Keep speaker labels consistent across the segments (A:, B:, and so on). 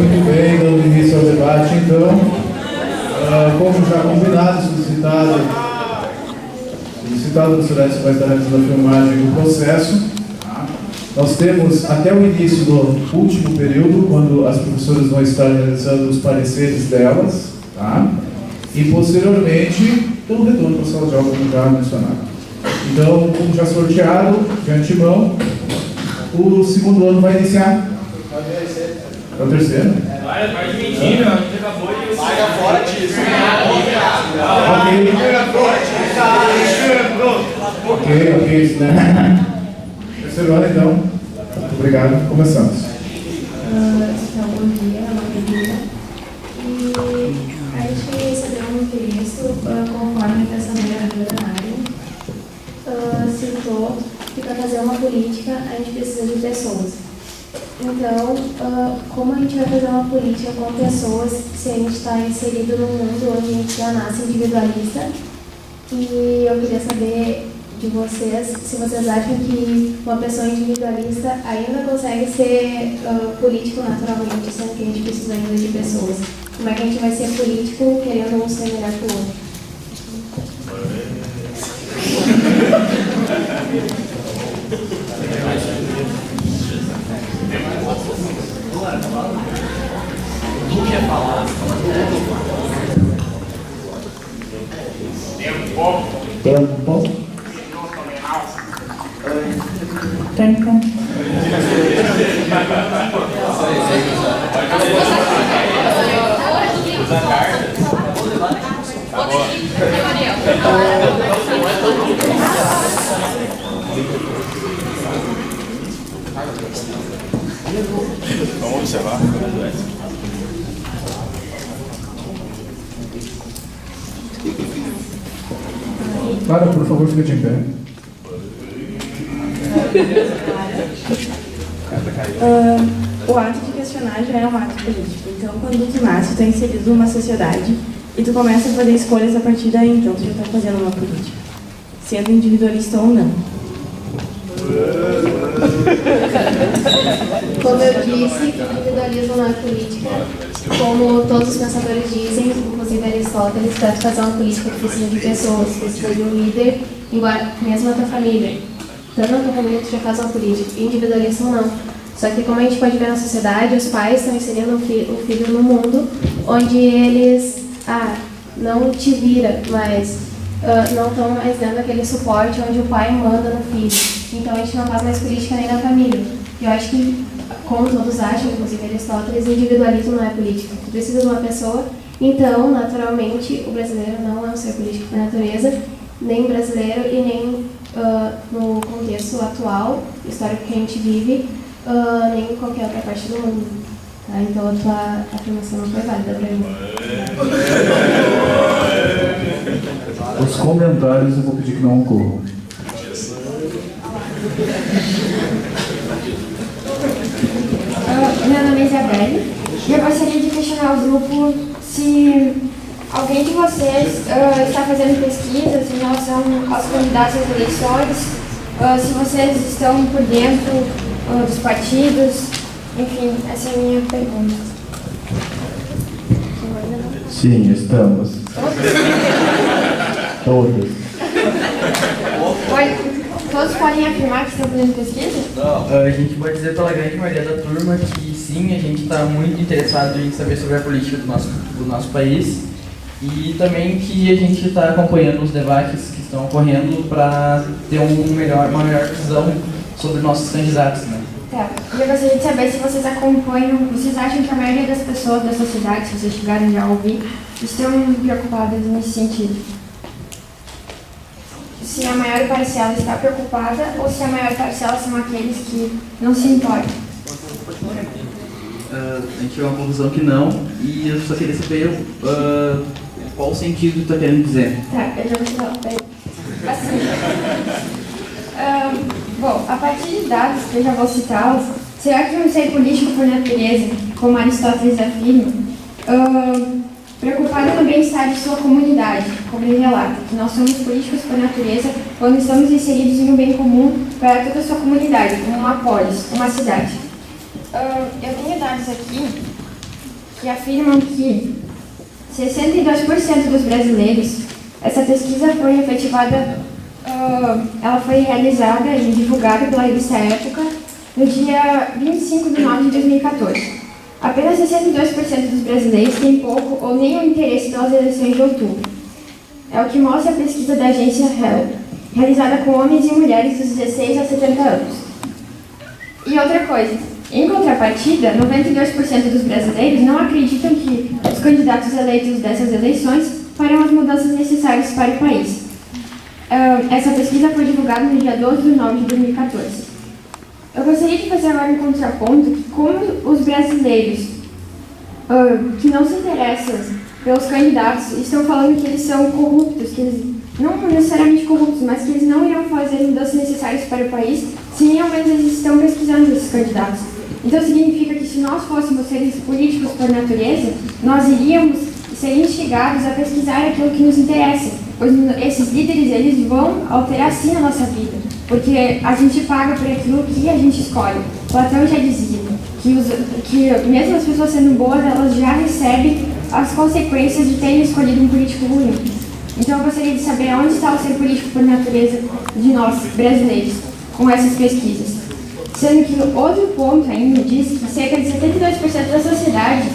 A: Muito bem, dando início ao debate, então, como já combinado, solicitado, o Sr. Edson vai estar realizando a filmagem do processo. Nós temos até o início do último período, quando as professoras vão estar realizando os pareceres delas, tá? E posteriormente, pelo retorno para a sala de aula, como já mencionado. Então, como já sorteado de antemão, o segundo ano vai iniciar. É o terceiro?
B: Vai de mentira, a gente acabou de...
C: Larga fora disso.
A: Ok, isso, né? Terceiro ano, então. Muito obrigado. Começamos.
D: Então, bom dia, Maria. E a gente recebeu um texto conforme a pensamento da área. Citou que para fazer uma política a gente precisa de pessoas. Então, como a gente vai fazer uma política com pessoas se a gente está inserido num mundo onde a gente já nasce individualista? E eu queria saber de vocês se vocês acham que uma pessoa individualista ainda consegue ser político naturalmente, sendo que a gente precisa ainda de pessoas. Como é que a gente vai ser político querendo um ser melhor que o outro?
A: Tempo.
C: Vamos observar.
A: Clara, por favor, fique de pé.
E: O ato de questionar já é um ato político. Então, quando tu nasce, tu é inserido numa sociedade e tu começa a fazer escolhas a partir daí. Então, tu já está fazendo uma política, sendo individualista ou não.
D: Como eu disse, individualismo não é política. Como todos os pensadores dizem, inclusive Aristóteles, para fazer uma política tu precisa de pessoas, precisa de um líder, igual mesmo a tua família. Tanto na tua família tu já faz uma política, individualismo não. Só que como a gente pode ver na sociedade, os pais estão inserindo o filho no mundo, onde eles, não te vira, mas não estão mais dando aquele suporte onde o pai manda no filho. Então a gente não faz mais política nem na família. E eu acho que, como todos acham, inclusive Aristóteles, individualismo não é política. Tu precisa de uma pessoa, então, naturalmente, o brasileiro não é um ser político por natureza, nem brasileiro e nem no contexto atual, histórico que a gente vive, nem em qualquer outra parte do mundo. Tá? Então a tua afirmação não foi válida para mim.
A: Os comentários eu vou pedir que não ocorram.
F: Meu nome é Isabelle e eu gostaria de questionar o grupo se alguém de vocês está fazendo pesquisas em relação aos candidatos às eleições, se vocês estão por dentro dos partidos, enfim, essa é a minha pergunta.
A: Sim, estamos. Todos.
F: Todos podem afirmar que estão fazendo pesquisa?
G: A gente pode dizer pela grande maioria da turma que sim, a gente está muito interessado em saber sobre a política do nosso país e também que a gente está acompanhando os debates que estão ocorrendo para ter uma melhor visão sobre nossos candidatos, né?
F: Tá. Eu gostaria de saber se vocês acompanham, vocês acham que a maioria das pessoas da sociedade, se vocês chegarem já a ouvir, estão preocupadas nesse sentido? Se a maior parcela está preocupada ou se a maior parcela são aqueles que não se importam?
G: A gente chegou a uma conclusão que não, e eu só queria saber qual o sentido que tu está querendo dizer.
F: Tá, eu já vou te falar. Assim, bom, a partir de dados que eu já vou citá-los, será que um ser político por natureza, como Aristóteles afirma, preocupado no bem-estar de sua comunidade, como ele relata, que nós somos políticos por natureza quando estamos inseridos em um bem comum para toda a sua comunidade, como uma polis, uma cidade. Eu tenho dados aqui que afirmam que 62% dos brasileiros, essa pesquisa foi efetivada, ela foi realizada e divulgada pela revista Época no dia 25 de nove de 2014. Apenas 62% dos brasileiros têm pouco ou nenhum interesse pelas eleições de outubro. É o que mostra a pesquisa da agência Help, realizada com homens e mulheres dos 16 a 70 anos. E outra coisa, em contrapartida, 92% dos brasileiros não acreditam que os candidatos eleitos dessas eleições farão as mudanças necessárias para o país. Essa pesquisa foi divulgada no dia 12 de nove de 2014. Eu gostaria de fazer agora um contraponto que, como os brasileiros que não se interessam pelos candidatos estão falando que eles são corruptos, que eles não necessariamente corruptos, mas que eles não irão fazer mudanças necessárias para o país, se nem ao menos eles estão pesquisando esses candidatos. Então significa que se nós fôssemos seres políticos por natureza, nós iríamos ser instigados a pesquisar aquilo que nos interessa, pois esses líderes eles vão alterar sim a nossa vida, porque a gente paga por aquilo que a gente escolhe. Platão já dizia que mesmo as pessoas sendo boas, elas já recebem as consequências de terem escolhido um político ruim. Então eu gostaria de saber onde está o ser político por natureza de nós, brasileiros, com essas pesquisas. Sendo que outro ponto ainda diz que cerca de 72% da sociedade,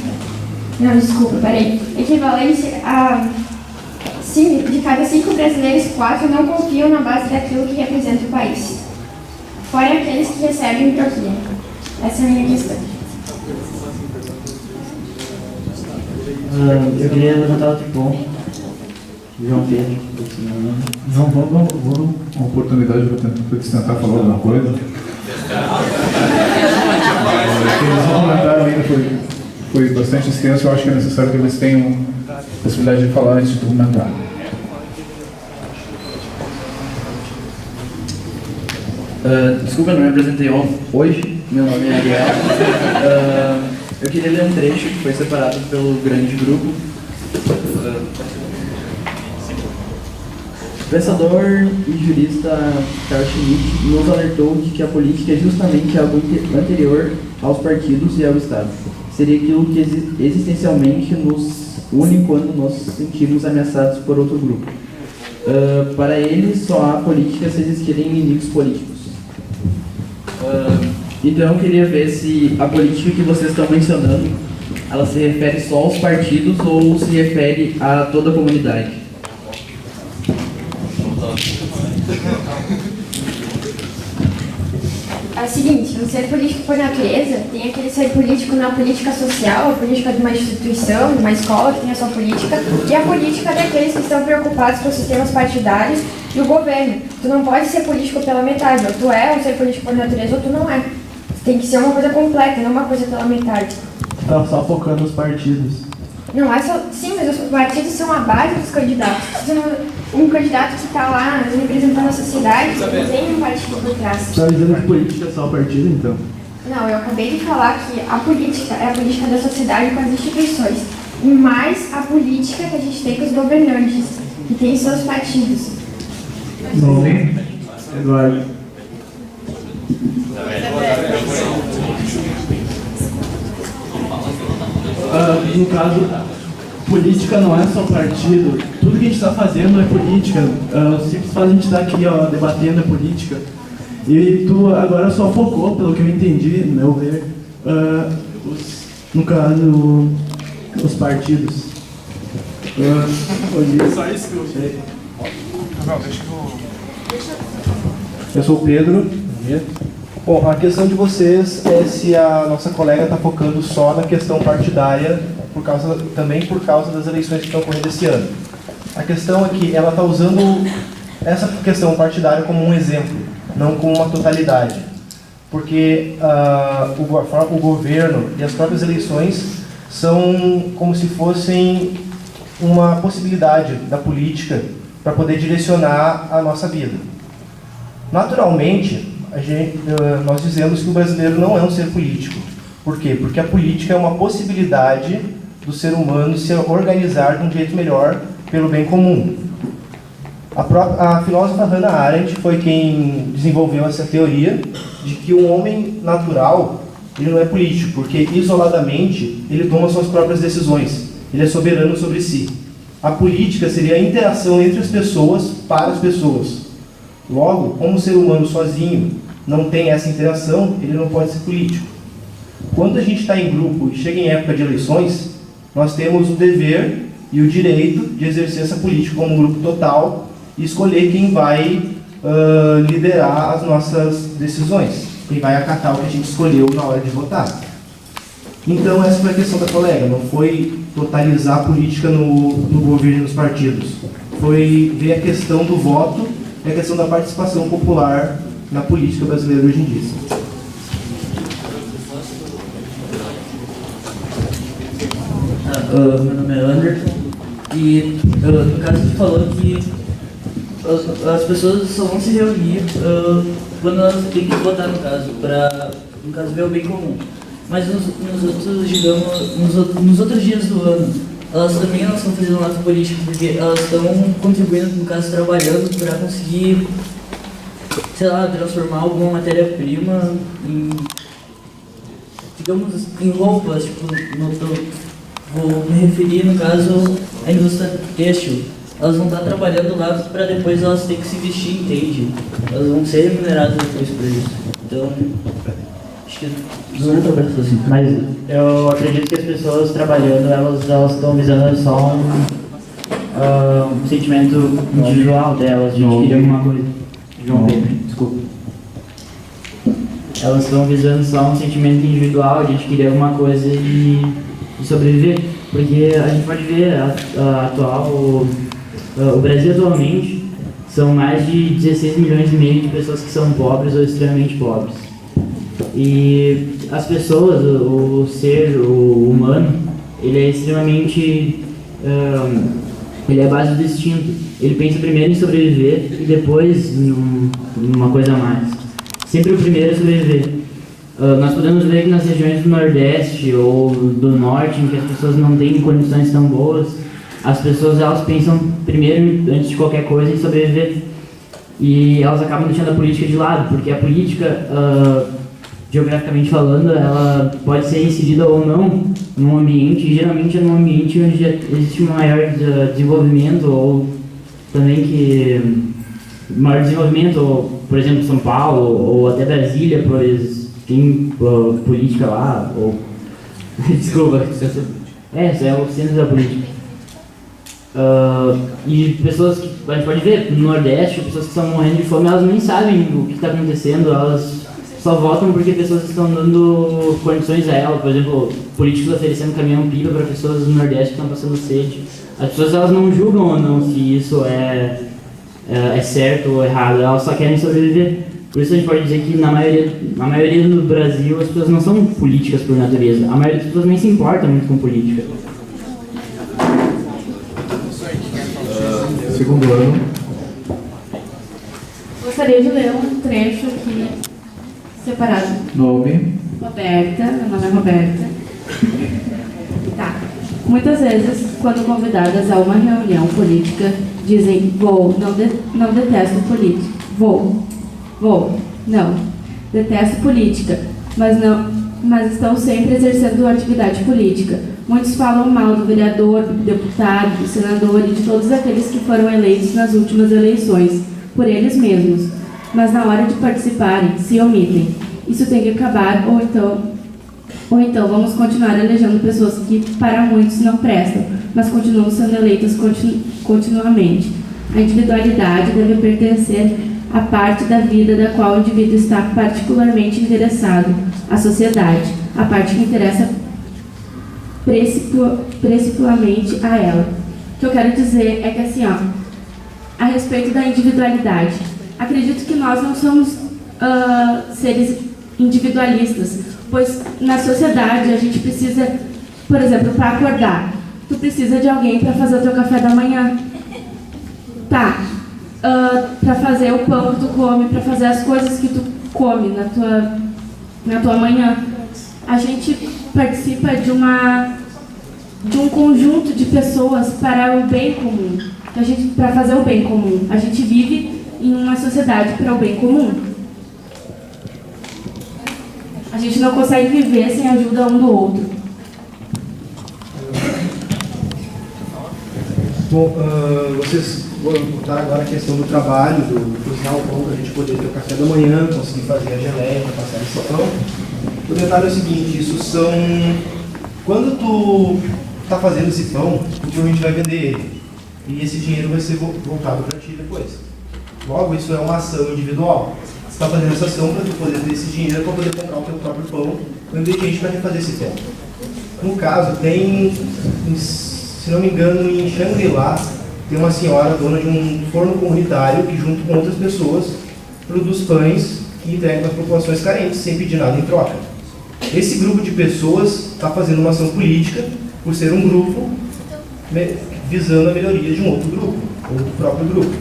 F: equivalente a de cada 5 brasileiros, 4 não confiam na base daquilo que representa o país. Fora aqueles que recebem propina. Essa é a minha questão.
H: Eu queria levantar outro ponto. João Pedro.
A: Não, vamos uma oportunidade para tentar falar alguma coisa. Eles não comentaram ainda, foi bastante extenso, eu acho que é necessário que eles tenham a possibilidade de falar antes de comentar.
G: Desculpa, eu não me apresentei hoje, meu nome é Ariel. Eu queria ler um trecho que foi separado pelo grande grupo. O pensador e jurista Carl Schmitt nos alertou de que a política é justamente algo anterior aos partidos e ao Estado. Seria aquilo que existencialmente nos une quando nos sentimos ameaçados por outro grupo. Para ele, só há política se existirem inimigos políticos. Então eu queria ver se a política que vocês estão mencionando, ela se refere só aos partidos ou se refere a toda a comunidade?
F: É o seguinte, o ser político por natureza tem aquele ser político na política social, a política de uma instituição, de uma escola que tem a sua política, e a política daqueles que estão preocupados com os sistemas partidários e o governo. Tu não pode ser político pela metade, ou tu é um ser político por natureza ou tu não é. Tem que ser uma coisa completa, não uma coisa pela metade.
H: Tá só focando nos partidos.
F: Não é só... Sim, mas os partidos são a base dos candidatos. Um candidato que está lá representando a sociedade, ele tem um partido por trás.
H: Você está dizendo que política é só partido, então?
F: Não, eu acabei de falar que a política é a política da sociedade com as instituições. E mais a política que a gente tem com os governantes, que tem seus partidos.
H: Bom, Eduardo. No caso, política não é só partido. Tudo que a gente está fazendo é política. O simples fato de a gente estar aqui debatendo é política. E tu agora só focou, pelo que eu entendi, no meu ver, no caso, os partidos.
C: Só isso que eu sei. Não, deixa que
I: Eu sou o Pedro. Bom, a questão de vocês é se a nossa colega está focando só na questão partidária, também por causa das eleições que estão ocorrendo esse ano. A questão é que ela está usando essa questão partidária como um exemplo, não como uma totalidade. Porque o governo e as próprias eleições são como se fossem uma possibilidade da política para poder direcionar a nossa vida. Naturalmente, nós dizemos que o brasileiro não é um ser político. Por quê? Porque a política é uma possibilidade do ser humano se organizar de um jeito melhor pelo bem comum. A filósofa Hannah Arendt foi quem desenvolveu essa teoria de que o homem natural ele não é político, porque isoladamente ele toma suas próprias decisões, ele é soberano sobre si. A política seria a interação entre as pessoas para as pessoas. Logo, como o ser humano sozinho não tem essa interação, ele não pode ser político. Quando a gente está em grupo e chega em época de eleições, nós temos o dever e o direito de exercer essa política como um grupo total e escolher quem vai liderar as nossas decisões, quem vai acatar o que a gente escolheu na hora de votar. Então, essa foi a questão da colega, não foi totalizar a política no governo e nos partidos. Foi ver a questão do voto e a questão da participação popular na política brasileira hoje em dia.
J: Meu nome é Anderson e no caso você falou que as pessoas só vão se reunir quando elas têm que votar, no caso, para ver o bem comum. Mas nos outros dias do ano, elas também não estão fazendo um ato político, porque elas estão contribuindo, no caso, trabalhando para conseguir, sei lá, transformar alguma matéria-prima em, digamos, em roupas, tipo, vou me referir, no caso, à indústria têxtil. Elas vão estar trabalhando lá para depois elas terem que se vestir, entende? Elas vão ser remuneradas depois por isso. Então, acho que não é trabalho assim.
K: Mas eu acredito que as pessoas trabalhando, elas estão visando só um sentimento individual delas, de querer alguma coisa. João Pedro, desculpa. Elas estão visando só um sentimento individual de adquirir alguma coisa e sobreviver. Porque a gente pode ver o Brasil atualmente são mais de 16 milhões e meio de pessoas que são pobres ou extremamente pobres. E as pessoas, o ser humano, ele é extremamente... ele é a base do instinto. Ele pensa primeiro em sobreviver e depois numa coisa a mais. Sempre o primeiro é sobreviver. Nós podemos ver que nas regiões do Nordeste ou do Norte, em que as pessoas não têm condições tão boas, as pessoas elas pensam primeiro, antes de qualquer coisa, em sobreviver. E elas acabam deixando a política de lado, porque a política, geograficamente falando, ela pode ser inserida ou não num ambiente, e geralmente é num ambiente onde existe um maior desenvolvimento, ou também que maior desenvolvimento, ou, por exemplo, São Paulo, ou até Brasília, pois tem política lá, ou... Desculpa, é o centro da política. E pessoas que a gente pode ver no Nordeste, pessoas que estão morrendo de fome, elas nem sabem o que está acontecendo, elas só votam porque pessoas estão dando condições a elas. Por exemplo, políticos oferecendo caminhão-pipa para pessoas do Nordeste que estão passando sede. As pessoas elas não julgam ou não se isso é certo ou errado, elas só querem sobreviver. Por isso a gente pode dizer que na maioria do Brasil as pessoas não são políticas por natureza. A maioria das pessoas nem se importa muito com política.
A: Segundo ano.
E: Gostaria de ler um trecho aqui, separado.
A: Nome.
E: Roberta, meu nome é Roberta. Tá. Muitas vezes, quando convidadas a uma reunião política, dizem, não detesto política. Não, detesto política, mas estão sempre exercendo atividade política. Muitos falam mal do vereador, do deputado, do senador e de todos aqueles que foram eleitos nas últimas eleições, por eles mesmos. Mas na hora de participarem, se omitem. Isso tem que acabar, ou então vamos continuar elegendo pessoas que para muitos não prestam, mas continuam sendo eleitas continuamente. A individualidade deve pertencer à parte da vida da qual o indivíduo está particularmente interessado, a sociedade, a parte que interessa principalmente a ela. O que eu quero dizer é que, assim, a respeito da individualidade, acredito que nós não somos seres individualistas, pois na sociedade a gente precisa, por exemplo, para acordar, tu precisa de alguém para fazer o teu café da manhã. Tá. Para fazer o pão que tu come, para fazer as coisas que tu come na tua manhã. A gente participa de um conjunto de pessoas para o bem comum, para fazer o bem comum. A gente vive em uma sociedade para o bem comum. A gente não consegue viver sem a ajuda um do outro.
I: Bom, vocês vão botar agora a questão do trabalho, do cozinhar o pão, para a gente poder ter o café da manhã, conseguir fazer a geleia, passar esse pão. O detalhe é o seguinte, isso são... Quando tu está fazendo esse pão, provavelmente vai vender ele. E esse dinheiro vai ser voltado para ti depois. Logo, isso é uma ação individual. Você está fazendo essa ação para tu poder ter esse dinheiro para poder comprar o teu próprio pão, com ingrediente para refazer esse pão. No caso, tem, se não me engano, em Shangri-La, tem uma senhora dona de um forno comunitário que, junto com outras pessoas, produz pães que entregam para as populações carentes, sem pedir nada em troca. Esse grupo de pessoas está fazendo uma ação política por ser um grupo visando a melhoria de um outro grupo, ou do próprio grupo.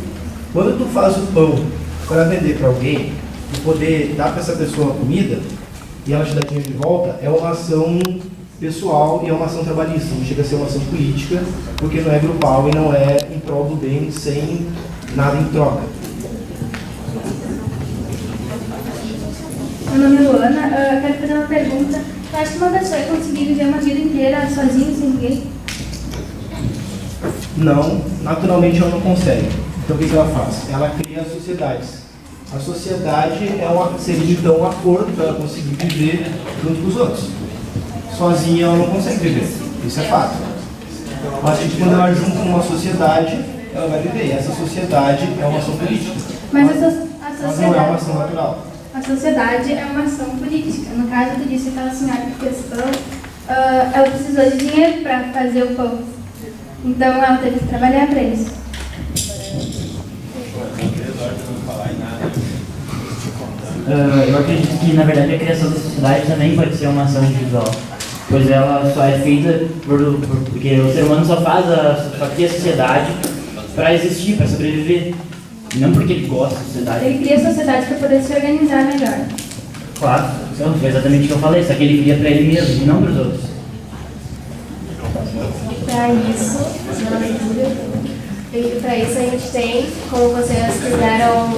I: Quando tu faz o pão para vender para alguém e poder dar para essa pessoa comida e ela te dá dinheiro de volta, é uma ação pessoal e é uma ação trabalhista, não chega a ser uma ação política, porque não é grupal e não é em prol do bem, sem nada em troca.
L: Meu nome é Luana, quero fazer uma pergunta. Tu acha que uma pessoa ia conseguir viver uma vida inteira sozinha, sem ninguém?
I: Não, naturalmente ela não consegue. Então o que ela faz? Ela cria sociedades. A sociedade seria então um acordo para ela conseguir viver junto com os outros. Sozinha ela não consegue viver, isso é fato. Mas quando ela junta com uma sociedade, ela vai viver. E essa sociedade é uma ação política.
L: Mas
I: mas não é uma ação natural.
L: A sociedade é uma ação política. No caso, tu disse que aquela senhora que fez pão, ela precisou de dinheiro para fazer o pão. Então ela teve que trabalhar para isso.
K: Eu acredito que, na verdade, a criação da sociedade também pode ser uma ação individual, pois ela só é feita porque o ser humano só cria a sociedade para existir, para sobreviver, não porque ele gosta da sociedade.
L: Ele cria a sociedade para poder se organizar melhor.
K: Claro, então, foi exatamente o que eu falei, só que ele cria para ele mesmo e não para os outros.
D: Para isso, na leitura, para isso a gente tem, como vocês quiseram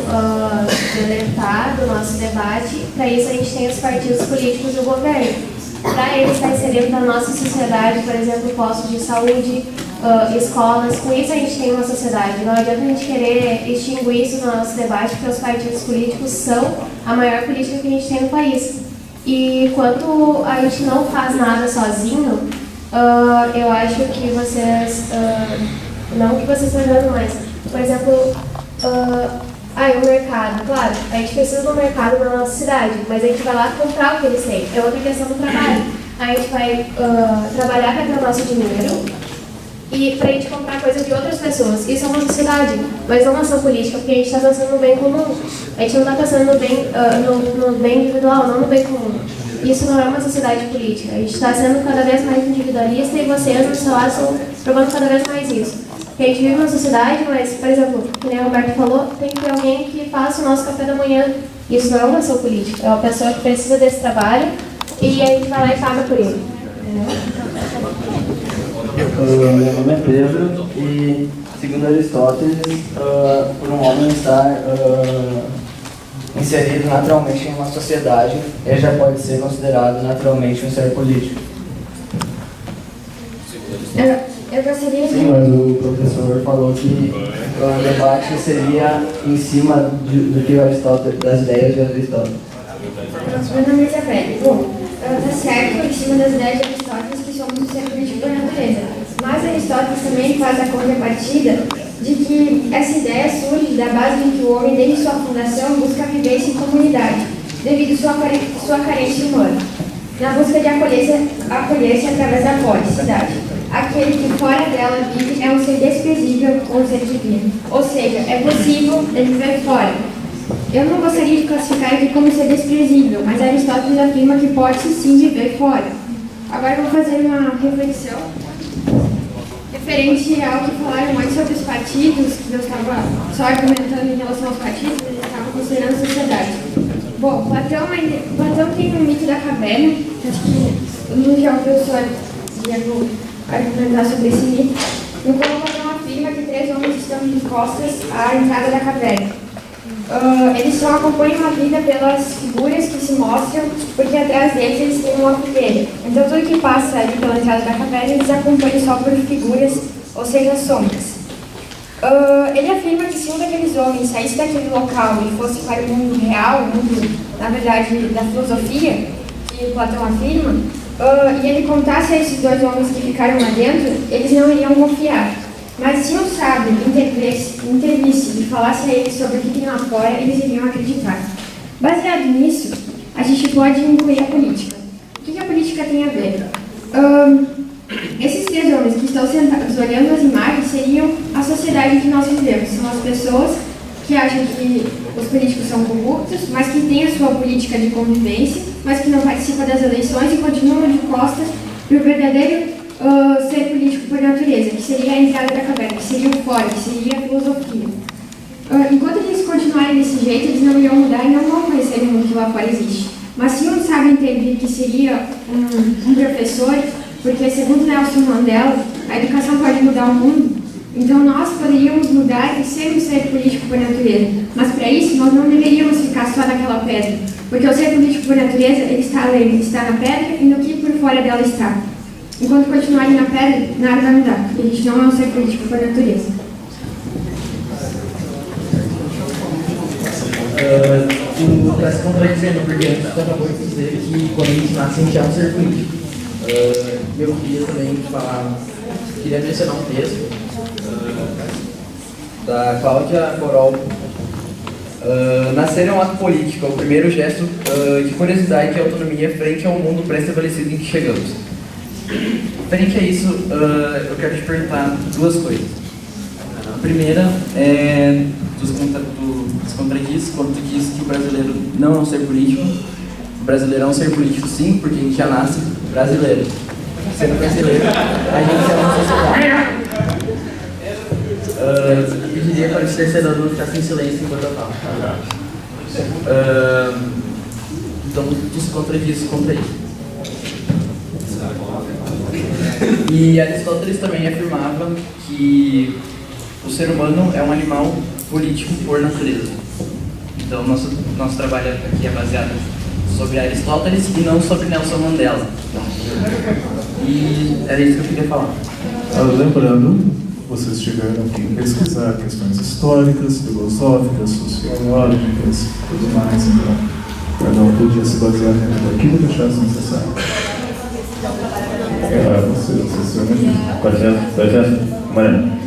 D: deletar do nosso debate, para isso a gente tem os partidos políticos do governo. Para eles estar inserindo na nossa sociedade, por exemplo, postos de saúde, escolas, com isso a gente tem uma sociedade. Não adianta a gente querer extinguir isso no nosso debate, porque os partidos políticos são a maior política que a gente tem no país. E quando a gente não faz nada sozinho, eu acho que vocês, não que vocês estão olhando mais, por exemplo, o mercado, claro, a gente precisa do mercado na nossa cidade, mas a gente vai lá comprar o que eles têm, é outra questão do trabalho. A gente vai trabalhar para ter o nosso dinheiro e para a gente comprar coisas de outras pessoas. Isso é uma sociedade, mas não uma ação política, porque a gente está pensando no bem comum. A gente não está pensando no bem, no bem individual, não no bem comum. Isso não é uma sociedade política. A gente está sendo cada vez mais individualista e vocês, no seu lado, estão provando cada vez mais isso. Porque a gente vive numa sociedade, mas, por exemplo, como o Roberto falou, tem que ter alguém que faça o nosso café da manhã. Isso não é uma ação política. É uma pessoa que precisa desse trabalho e a gente vai lá e paga por ele. Entendeu?
M: Meu nome é Pedro e, segundo Aristóteles, por um homem estar inserido naturalmente em uma sociedade, ele já pode ser considerado naturalmente um ser político.
F: Eu gostaria de...
M: Sim, mas o professor falou que o debate seria em cima do que Aristóteles, das ideias de Aristóteles.
F: Meu nome é Isabelle. Bom, está certo em cima das ideias de Aristóteles que somos um ser político por natureza. Mas Aristóteles também faz a contrapartida de que essa ideia surge da base de que o homem, desde sua fundação, busca a vivência em comunidade, devido à sua carência humana, na busca de acolher-se através da felicidade. Aquele que fora dela vive é um ser desprezível ou um ser divino. Ou seja, é possível ele viver fora. Eu não gostaria de classificar aqui como ser desprezível, mas Aristóteles afirma que pode-se sim viver fora. Agora eu vou fazer uma reflexão referente ao que falaram antes sobre os partidos, que eu estava só argumentando em relação aos partidos, eles estavam considerando a sociedade. Bom, Platão tem um mito da caverna, acho que no que o professor ia argumentar sobre esse mito, no qual Platão afirma que 3 homens estão de costas à entrada da caverna. eles só acompanham a vida pelas figuras que se mostram, porque atrás deles eles têm uma fogueira. Então tudo que passa ali pela entrada da caverna eles acompanham só por figuras, ou seja, sombras. Ele afirma que se um daqueles homens saísse daquele local e fosse para o mundo real, o mundo, na verdade, da filosofia, que Platão afirma, e ele contasse a esses dois homens que ficaram lá dentro, eles não iriam confiar. Mas se um sábio intervisse e falasse a eles sobre o que tem lá fora, eles iriam acreditar. Baseado nisso, a gente pode incluir a política. O que a política tem a ver? Esses três homens que estão sentados olhando as imagens seriam a sociedade que nós vivemos. São as pessoas que acham que os políticos são corruptos, mas que têm a sua política de convivência, mas que não participam das eleições e continuam de costas para o verdadeiro ser político por natureza, que seria a entrada da caverna, que seria o fora, que seria a filosofia. Enquanto eles continuarem desse jeito, eles não irão mudar e não vão conhecer o mundo que lá fora existe. Mas se um sabe intervir que seria um professor, porque segundo Nelson Mandela, a educação pode mudar o mundo, então nós poderíamos mudar e ser um ser político por natureza. Mas para isso, nós não deveríamos ficar só naquela pedra, porque o ser político por natureza, ele está além, ele está na pedra e no que por fora dela está. Enquanto continuarem na pedra, nada vai mudar, porque a gente não é um ser político por natureza.
G: Tu está se contradizendo, porque antes tu acabou de dizer que quando a gente nasce a gente é um ser político. Eu queria também queria mencionar um texto da Cláudia Corol. Nascer é um ato político, é o primeiro gesto de curiosidade e autonomia frente ao mundo pré-estabelecido em que chegamos. Frente a isso, eu quero te perguntar duas coisas. A primeira é, tu se contradiz quando tu diz que o brasileiro não é um ser político. O brasileiro é um ser político sim, porque a gente já nasce brasileiro. Sendo brasileiro, a gente é uma sociedade. Eu pediria para os terceiros ficar em silêncio enquanto eu falo. Então, tu se contradiz contra isso. E Aristóteles também afirmava que o ser humano é um animal político por natureza. Então, nosso trabalho aqui é baseado sobre Aristóteles e não sobre Nelson Mandela. E era isso que eu queria falar.
A: Lembrando, vocês tiveram que pesquisar questões históricas, filosóficas, sociológicas, tudo mais. Então, cada um podia se basear naquilo que achasse necessário.
N: Mariana.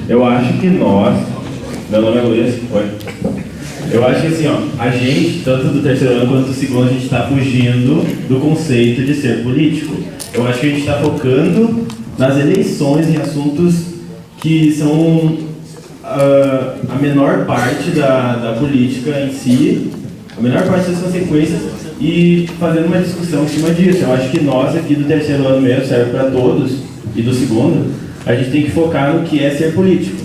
N: Eu acho que nós, meu nome é Luiz, eu acho que assim, a gente, tanto do terceiro ano quanto do segundo, a gente está fugindo do conceito de ser político. Eu acho que a gente está focando nas eleições em assuntos que são a menor parte da política em si, a menor parte das consequências, e fazendo uma discussão em cima disso. Eu acho que nós aqui do terceiro ano mesmo, serve para todos, e do segundo, a gente tem que focar no que é ser político.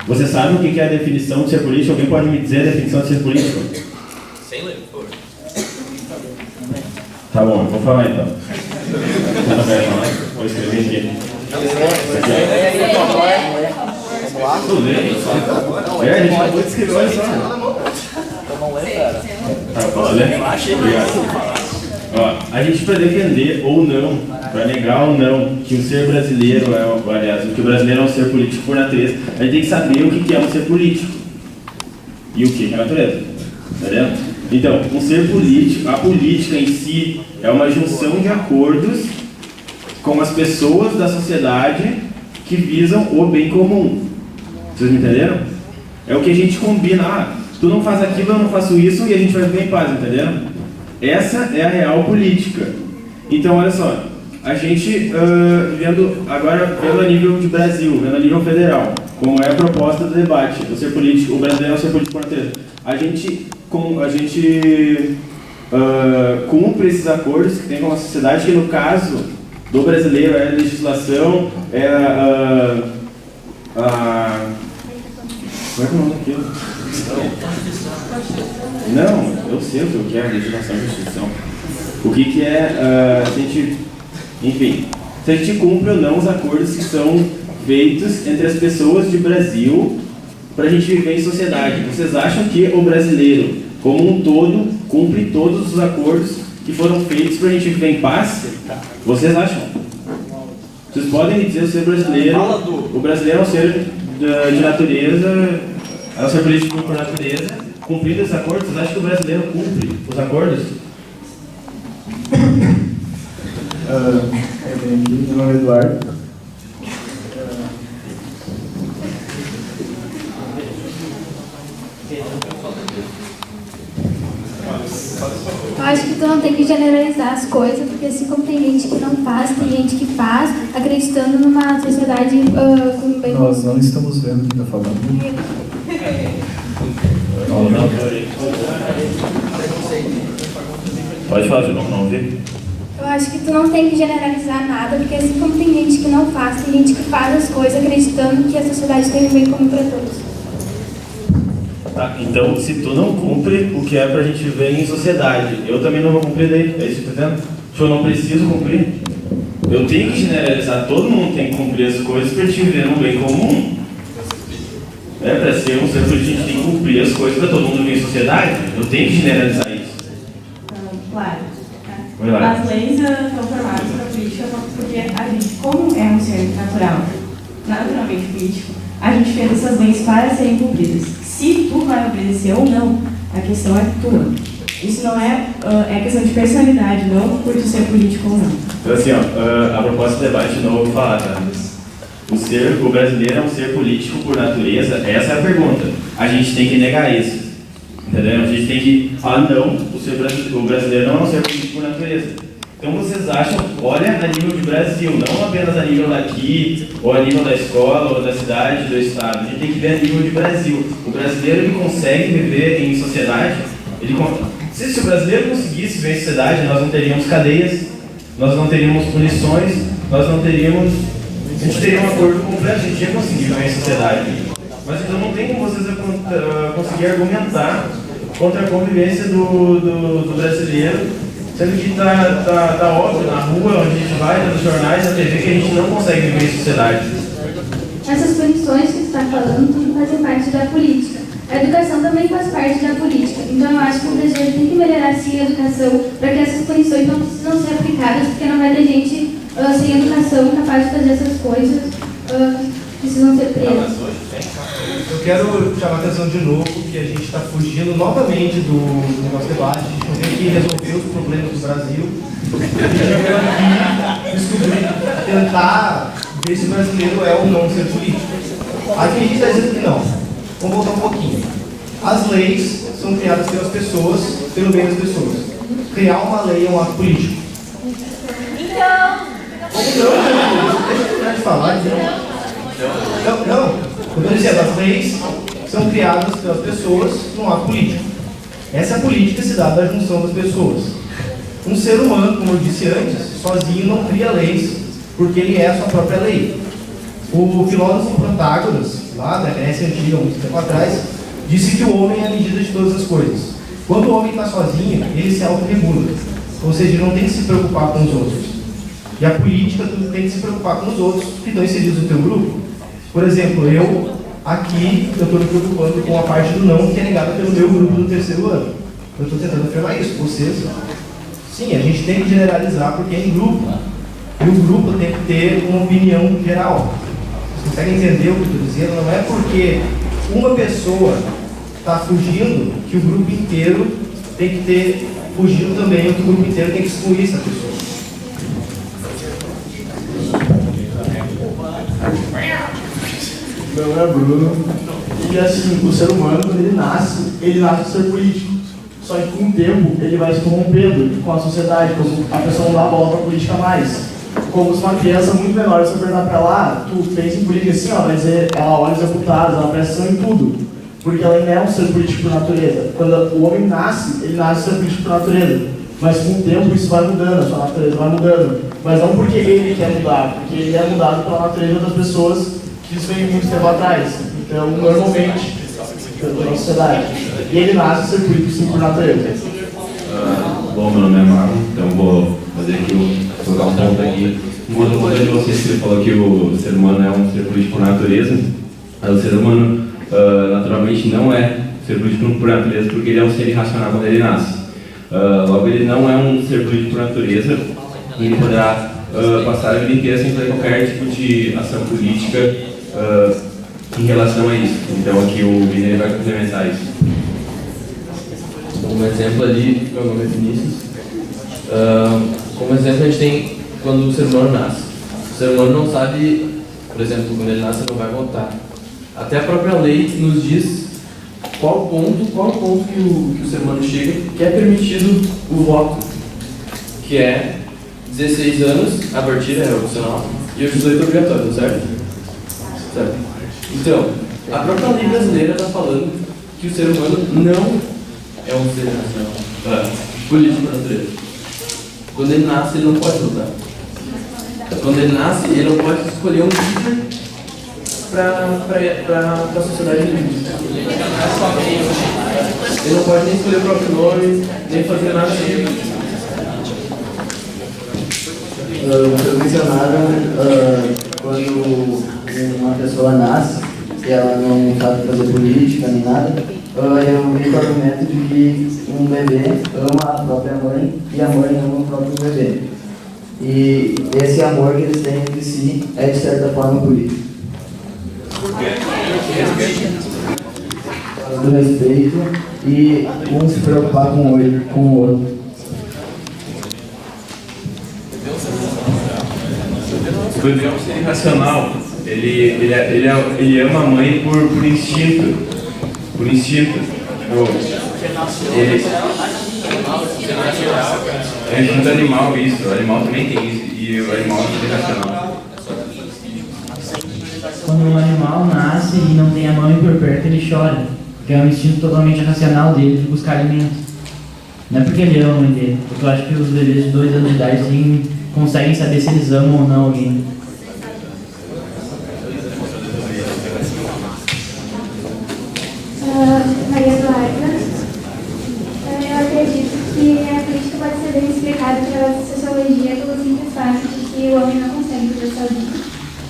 N: Você sabe o que é a definição de ser político? Alguém pode me dizer a definição de ser político?
B: Sem ler, por favor.
N: Tá bom, eu vou falar então. Vou escrever aqui. Tudo bem? A gente acabou de escrever, olha só. A gente, para defender ou não, para negar ou não que o ser brasileiro que o brasileiro é um ser político por natureza, a gente tem que saber o que é um ser político e o que é a natureza, entendeu? Então, um ser político, a política em si é uma junção de acordos com as pessoas da sociedade que visam o bem comum. Vocês me entenderam? É o que a gente combina. Tu não faz aquilo, eu não faço isso e a gente vai viver em paz, entendeu? Essa é a real política. Então, olha só, a gente vendo a nível de Brasil, vendo a nível federal, como é a proposta do debate, o ser político, o brasileiro é um ser político por natureza. A gente cumpre esses acordos que tem com a sociedade, que no caso do brasileiro é a legislação, é como é que é o nome daquilo? Não, eu sei o que é a legislação e Constituição. O que é, se a gente cumpre ou não os acordos que são feitos entre as pessoas de Brasil para a gente viver em sociedade. Vocês acham que o brasileiro, como um todo, cumpre todos os acordos que foram feitos para a gente viver em paz? Vocês acham? Vocês podem me dizer o ser brasileiro, o brasileiro é um ser de natureza, é um ser político por natureza, cumprindo esses acordos? Vocês acham que o brasileiro cumpre os acordos?
A: Meu nome é Eduardo.
L: Eu acho que tu não tem que generalizar as coisas, porque assim como tem gente que não faz, tem gente que faz, acreditando numa sociedade com bem...
A: Nós não estamos vendo quem está falando.
N: Pode falar, João, não ouvi.
L: Eu acho que tu não tem que generalizar nada, porque assim como tem gente que não faz, tem gente que faz as coisas acreditando que a sociedade tem um bem comum para todos.
N: Tá, então, se tu não cumpre o que é pra gente viver em sociedade, eu também não vou cumprir daí, é isso que tu tá dizendo? Se eu não preciso cumprir, eu tenho que generalizar, todo mundo tem que cumprir as coisas pra gente viver num bem comum. Pra ser um ser político, a gente tem que cumprir as coisas pra todo mundo viver em sociedade, eu tenho que generalizar isso.
E: Claro.
N: Vai lá.
E: As leis são formadas para a política porque a gente, como é um ser natural, naturalmente político, a gente fez essas leis para serem cumpridas. Se tu vai obedecer ou não, a questão é tua. Isso não é questão de personalidade, não por tu ser político ou não.
N: Então assim, a proposta de debate de novo, eu vou falar, tá? O brasileiro é um ser político por natureza? Essa é a pergunta. A gente tem que negar isso. Entendeu? A gente tem que falar, não, o brasileiro não é um ser político por natureza. Então vocês acham, olha a nível de Brasil, não apenas a nível daqui, ou a nível da escola, ou da cidade, do estado. A gente tem que ver a nível de Brasil. O brasileiro ele consegue viver em sociedade? Se o brasileiro conseguisse viver em sociedade, nós não teríamos cadeias, nós não teríamos punições, nós não teríamos... A gente teria um acordo completo, a gente ia conseguir viver em sociedade. Mas então não tem como vocês conseguir argumentar contra a convivência do brasileiro, sendo que tá óbvio na rua, onde a gente vai, nos jornais, na TV, que a gente não consegue viver em sociedade.
L: Essas punições que tu está falando, tudo fazem parte da política. A educação também faz parte da política. Então eu acho que o brasileiro tem que melhorar sim a educação para que essas punições não precisam ser aplicadas, porque não vai ter gente sem educação capaz de fazer essas coisas precisam ser presas.
I: Eu quero chamar a atenção de novo que a gente está fugindo novamente do nosso debate. A gente não tem que resolver os problemas do Brasil. A gente veio aqui descobrir, tentar ver se o brasileiro é ou não um ser político. Aqui a gente está dizendo que não. Vamos voltar um pouquinho. As leis são criadas pelas pessoas, pelo bem das pessoas. Criar uma lei é um ato político.
L: Então...
I: Deixa eu terminar de falar, então. Não. Eu estou dizendo, as leis são criadas pelas pessoas num ato político. Essa política se dá da junção das pessoas. Um ser humano, como eu disse antes, sozinho não cria leis, porque ele é a sua própria lei. O filósofo Protágoras, lá da Grécia Antiga, muito tempo atrás, disse que o homem é a medida de todas as coisas. Quando o homem está sozinho, ele se autorregula. Ou seja, ele não tem que se preocupar com os outros. E a política tem que se preocupar com os outros que estão inseridos no teu grupo. Por exemplo, eu estou me preocupando com a parte do não que é negada pelo meu grupo do terceiro ano. Eu estou tentando afirmar isso. Vocês, sim, a gente tem que generalizar porque é em grupo. E o grupo tem que ter uma opinião geral. Vocês conseguem entender o que eu estou dizendo? Não é porque uma pessoa está fugindo que o grupo inteiro tem que ter fugido também, ou que o grupo inteiro tem que excluir essa pessoa.
H: Meu nome é Bruno. E assim, o ser humano, quando ele nasce a ser político. Só que com o tempo, ele vai se corrompendo com a sociedade, como a pessoa não dá bola para a política mais. Como se uma criança muito menor, se eu perguntar para ela, tu pensa em política assim, ó, vai dizer, ela olha os deputados, ela presta atenção em tudo. Porque ela ainda é um ser político por natureza. Quando o homem nasce, ele nasce ser político por natureza. Mas com o tempo isso vai mudando, a sua natureza vai mudando. Mas não porque ele quer mudar, porque ele é mudado pela natureza das pessoas, que isso vem muito tempo atrás. Então, normalmente, pela sociedade. E ele nasce ser político sim por natureza.
O: Bom, meu nome é Marlon, então vou fazer aqui, colocar um ponto aqui. Enquanto um de vocês que falou que o ser humano é um ser político por natureza, o ser humano naturalmente não é ser político por natureza, porque ele é um ser irracional quando ele nasce. Logo, ele não é um ser político por natureza, e ele poderá passar a vida inteira sem fazer qualquer tipo de ação política em relação a isso. Então aqui o Vini vai complementar isso.
P: Como exemplo ali, meu nome é Vinícius. Como exemplo a gente tem quando o ser humano nasce. O ser humano não sabe, por exemplo, quando ele nasce ele não vai votar. Até a própria lei nos diz qual ponto que o ser humano chega que é permitido o voto, que é 16 anos, a partir é opcional, e os 18 obrigatório, certo? Então, a própria lei brasileira está falando que o ser humano não é um ser racional, político por natureza. Quando ele nasce, ele não pode votar. Quando ele nasce, ele não pode escolher um líder para a sociedade dele. Ele não pode nem escolher o próprio nome, nem fazer nada disso.
M: Vocês mencionaram quando uma pessoa nasce e ela não sabe fazer política nem nada, eu vi o argumento de que um bebê ama a própria mãe e a mãe ama o próprio bebê. E esse amor que eles têm entre si é de certa forma político. Do respeito e um se preocupar com o outro.
N: O bebê é um ser irracional. Ele ama a mãe por instinto. Por instinto. É instinto animal isso. O animal também tem isso. E o animal é irracional.
K: Quando um animal nasce e não tem a mãe por perto, ele chora. Porque é um instinto totalmente racional dele de buscar alimento. Não é porque ele ama a mãe dele. Porque eu acho que os bebês de 2 anos de idade sim, conseguem saber se eles amam ou não alguém.
L: Maria Eduarda, eu acredito que a política pode ser bem explicada pela sociologia pelo simples fato de que o homem não consegue viver sozinho.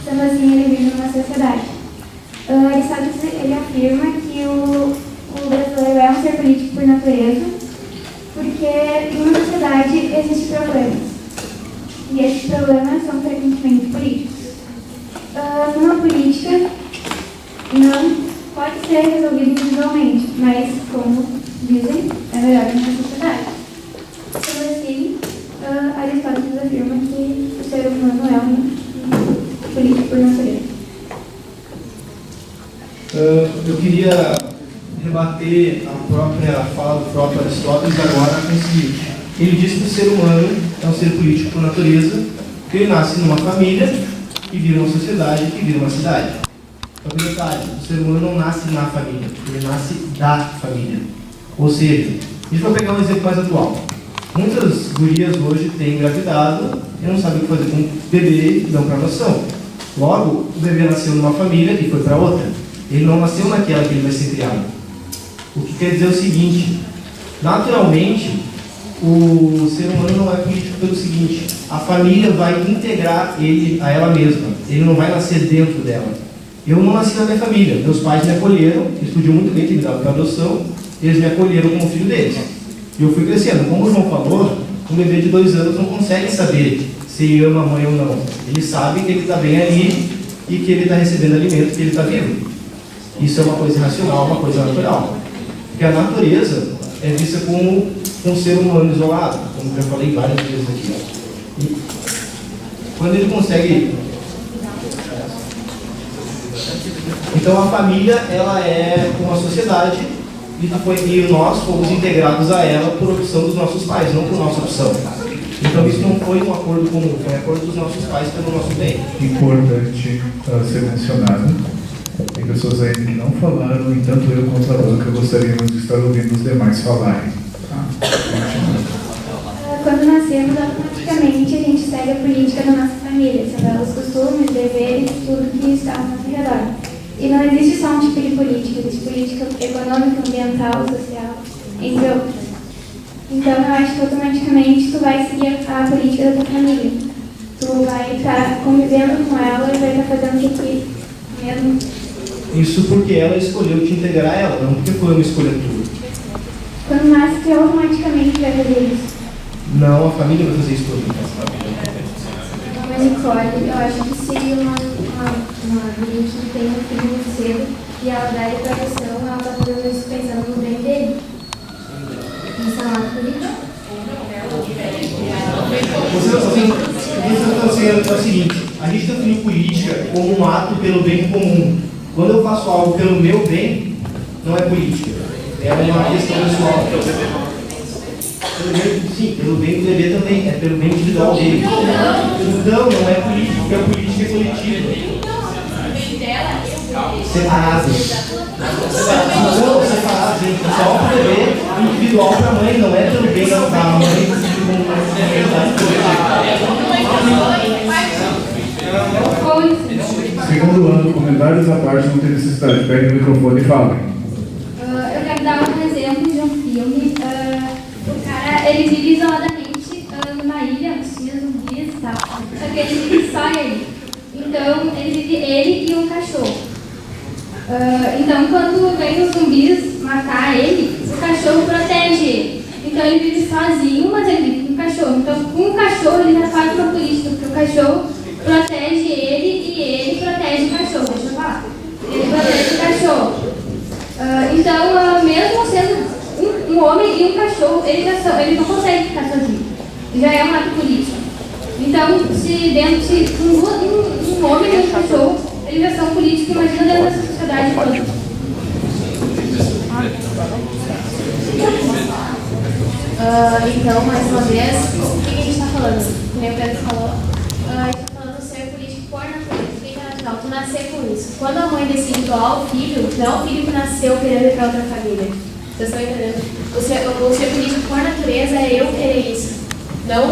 L: Sendo assim, ele vive numa sociedade. Aristóteles ele afirma que o brasileiro é um ser político por natureza, porque numa sociedade existem problemas. E esses problemas são frequentemente políticos. Numa política, não pode ser resolvido individualmente, mas, como dizem, é melhor na sociedade. Sendo assim, Aristóteles afirma que o ser humano é um político por natureza.
I: Eu queria rebater a própria fala do próprio Aristóteles agora com o seguinte. Ele disse que o ser humano é um ser político por natureza, porque ele nasce numa família, que vira uma sociedade, que vira uma cidade. Só que detalhe, o ser humano não nasce na família, ele nasce da família. Ou seja, a gente vai pegar um exemplo mais atual. Muitas gurias hoje têm engravidado e não sabem o que fazer com o bebê e dão para adoção. Logo, o bebê nasceu numa família e foi para outra. Ele não nasceu naquela que ele vai ser criado. O que quer dizer o seguinte, naturalmente, o ser humano não é político pelo seguinte, a família vai integrar ele a ela mesma, ele não vai nascer dentro dela. Eu não nasci na minha família, meus pais me acolheram, eles podiam muito bem ter me dado para adoção, eles me acolheram como filho deles. E eu fui crescendo. Como o João falou, um bebê de 2 anos não consegue saber se ele ama a mãe ou não. Ele sabe que ele está bem ali e que ele está recebendo alimento, que ele está vivo. Isso é uma coisa racional, uma coisa natural. Porque a natureza é vista como um ser humano isolado, como eu já falei várias vezes aqui. E quando ele consegue... Então a família, ela é uma sociedade e nós fomos integrados a ela por opção dos nossos pais, não por nossa opção. Então isso não foi um acordo comum, foi um acordo dos nossos pais pelo nosso bem.
A: Importante ser mencionado. Tem pessoas ainda que não falaram, e tanto eu quanto a banca gostaríamos de estar ouvindo os demais falarem.
L: Quando nascemos, automaticamente a gente segue a política da nossa família, sabe? Os costumes, deveres, tudo que está ao nosso redor. E não existe só um tipo de política, existe política econômica, ambiental, social, entre outros. Então eu acho que automaticamente tu vai seguir a política da tua família. Tu vai estar convivendo com ela e vai estar fazendo o que mesmo.
I: Isso porque ela escolheu te integrar a ela, não porque foi uma escolha tua.
L: Quando nasce, que automaticamente vai fazer isso.
I: Não, a família vai fazer isso tudo.
D: Mas Nicole, eu acho que seria uma guria que tem um filho muito cedo e ela dá ele pra questão, ela tá fazendo isso pensando no bem dele. Isso é um ato político?
I: Você é o seguinte, a gente definiu política como um ato pelo bem comum. Quando eu faço algo pelo meu bem, não é política. É uma questão pessoal. Sim, pelo bem do bebê também, é pelo bem individual dele. Então, não é política, porque a política é coletiva. Separadas. Não, separadas, gente. Só para o bebê, individual para a mãe, não é pelo bem da mãe como
A: Segundo ano, comentários à parte, não tem necessidade. Pegue o microfone e fale.
L: Eu quero dar um exemplo de um filme. O cara, ele vive isoladamente numa ilha, tinha zumbis e tal. Só que ele vive só ele. Então, ele vive ele e um cachorro. Então, quando vem os zumbis matar ele, o cachorro protege ele. Então, ele vive sozinho, mas ele vive com o cachorro. Então, com o cachorro, ele já faz uma política, porque o cachorro protege ele e ele protege o cachorro. Deixa eu falar. Ele protege o cachorro. Então, mesmo sendo um homem e um cachorro, ele não consegue ficar sozinho. Já é um ato político. Então, se dentro de um homem e um cachorro, eles já são políticos, imagina dentro dessa sociedade toda.
D: Então, mais uma vez, o que a gente está falando? Como o Pedro falou, a gente está falando do ser político por natureza. O que é natural? Tu nascer com isso. Quando a mãe decide doar o filho, não é o filho que nasceu querendo ir para outra família. Vocês estão entendendo? O ser político por natureza é eu querer isso. Não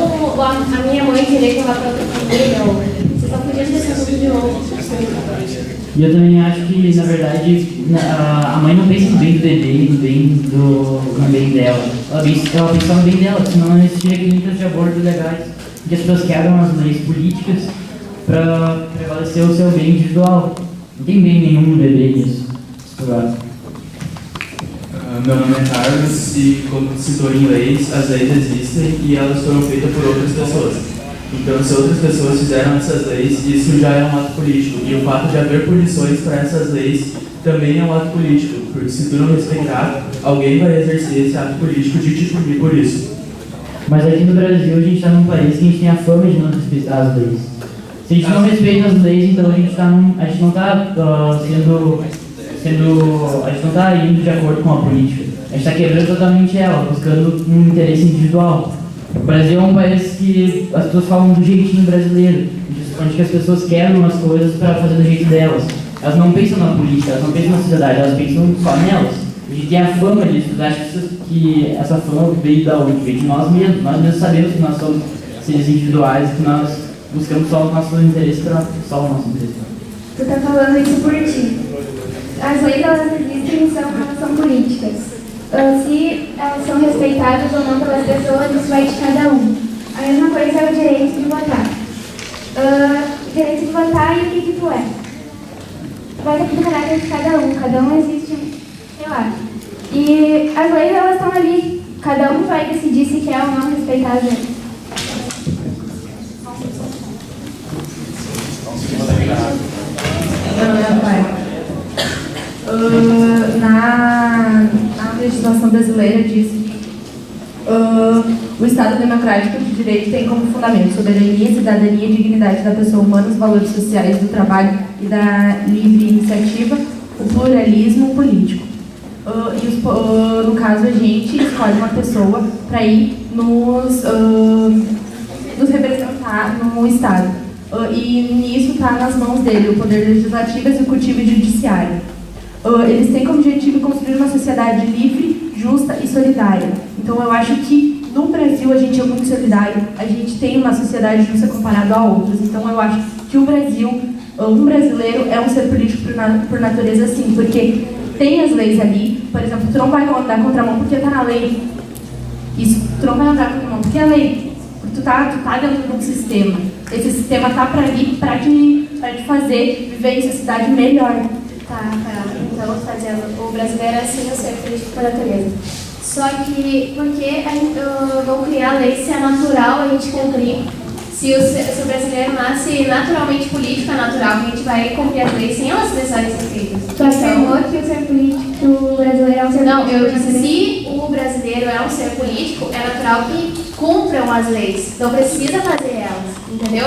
D: a minha mãe querer que eu vá para outra família. Vocês estão fugindo desse assunto de novo.
K: E eu também acho que, na verdade, a mãe não pensa no bem do bebê, no bem dela. Ela pensa no bem dela, senão não existiria clínicas de aborto legais, que as pessoas quebram as leis políticas para prevalecer o seu bem individual. Não tem bem nenhum no bebê nisso.
Q: Meu nome é Carlos e, como citou em leis, as leis existem e elas foram feitas por outras pessoas. Então, se outras pessoas fizeram essas leis, isso já é um ato político. E o fato de haver punições para essas leis também é um ato político, porque se tu não respeitar, alguém vai exercer esse ato político de te punir por isso.
K: Mas aqui no Brasil a gente está num país que a gente tem a fama de não respeitar as leis. Se a gente não respeita as leis, então a gente não está indo de acordo com a política. A gente está quebrando totalmente ela, buscando um interesse individual. O Brasil é um país que as pessoas falam do jeitinho brasileiro, onde as pessoas quebram as coisas para fazer do jeito delas. Elas não pensam na política, elas não pensam na sociedade, elas pensam só nelas. A gente tem a fama disso, eu acho que essa fama veio da onde? Veio de nós mesmos. Nós mesmos sabemos que nós somos seres individuais, que nós buscamos só o nosso interesse para só o nosso interesse.
L: Tu tá falando isso por ti. As leis, elas existem e elas são políticas. Se elas são respeitadas ou não pelas pessoas, isso vai de cada um. A mesma coisa é o direito de votar. O direito de votar e o que tu é. Vai do caráter de cada um existe, sei lá. E as leis, elas estão ali. Cada um vai decidir se quer ou não respeitar as leis.
E: Na legislação brasileira diz que o Estado democrático de direito tem como fundamento soberania, cidadania, dignidade da pessoa humana, os valores sociais do trabalho e da livre iniciativa, o pluralismo político. No caso, a gente escolhe uma pessoa para ir nos representar no Estado. E nisso está nas mãos dele o poder legislativo, executivo e judiciário. Eles têm como objetivo construir uma sociedade livre, justa e solidária. Então eu acho que no Brasil a gente é muito solidário, a gente tem uma sociedade justa comparado a outras. Então eu acho que o Brasil, um brasileiro é um ser político por natureza sim, porque tem as leis ali. Por exemplo, tu não vai andar contramão porque está na lei. Isso, tu não vai andar contramão porque é lei. Tu tá dentro de um sistema. Esse sistema tá para ali para te fazer viver em sociedade melhor.
D: Tá. Então, tá dizendo, o brasileiro é sim o ser político por natureza. Só que, porque vão criar lei se é natural a gente cumprir? Se o brasileiro nasce naturalmente político, é natural que a gente vai cumprir as leis sem elas precisarem ser feitas.
L: Tu afirmou que o ser político brasileiro é um ser político?
D: Não, eu disse, se o brasileiro é um ser político, é natural que cumpram as leis. Não precisa fazer elas, entendeu?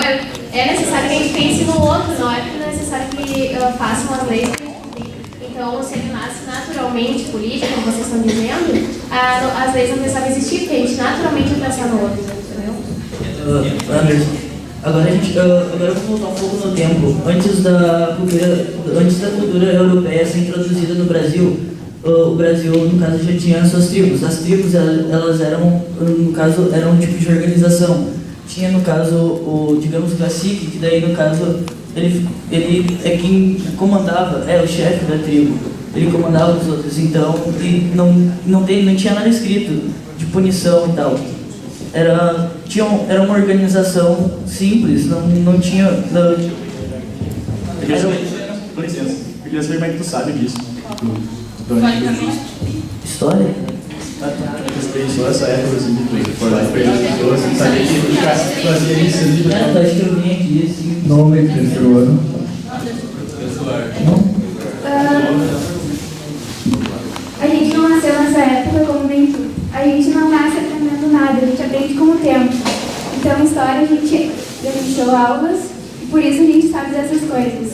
D: É necessário que a gente pense no outro, não é necessário que façam as leis. Então, se ele nasce naturalmente político, como vocês estão dizendo, as leis não precisavam existir, porque a gente naturalmente vai pensar no outro, entendeu?
J: Anderson, agora eu vou voltar um pouco no tempo. Antes da cultura europeia ser introduzida no Brasil, o Brasil, no caso, já tinha suas tribos. As tribos, elas eram, no caso, eram um tipo de organização. Tinha, no caso, digamos, o cacique, que daí, no caso, ele é quem comandava, é o chefe da tribo. Ele comandava os outros, então, e não tinha nada escrito de punição e tal. Era uma organização simples, não tinha...
H: Com licença, eu queria saber como é que tu sabe disso.
J: História?
H: Tu pensou essa época assim, tu foi lá e perdeu as pessoas, você sabia que tu fazia isso ali.
J: Acho que eu vim aqui, assim...
A: Nome, terceiro ano.
L: A gente não nasceu nessa época como bem tu. A gente não nasce aprendendo nada, a gente aprende com o tempo. Então, história, a gente deu aulas, e por isso a gente sabe dessas coisas.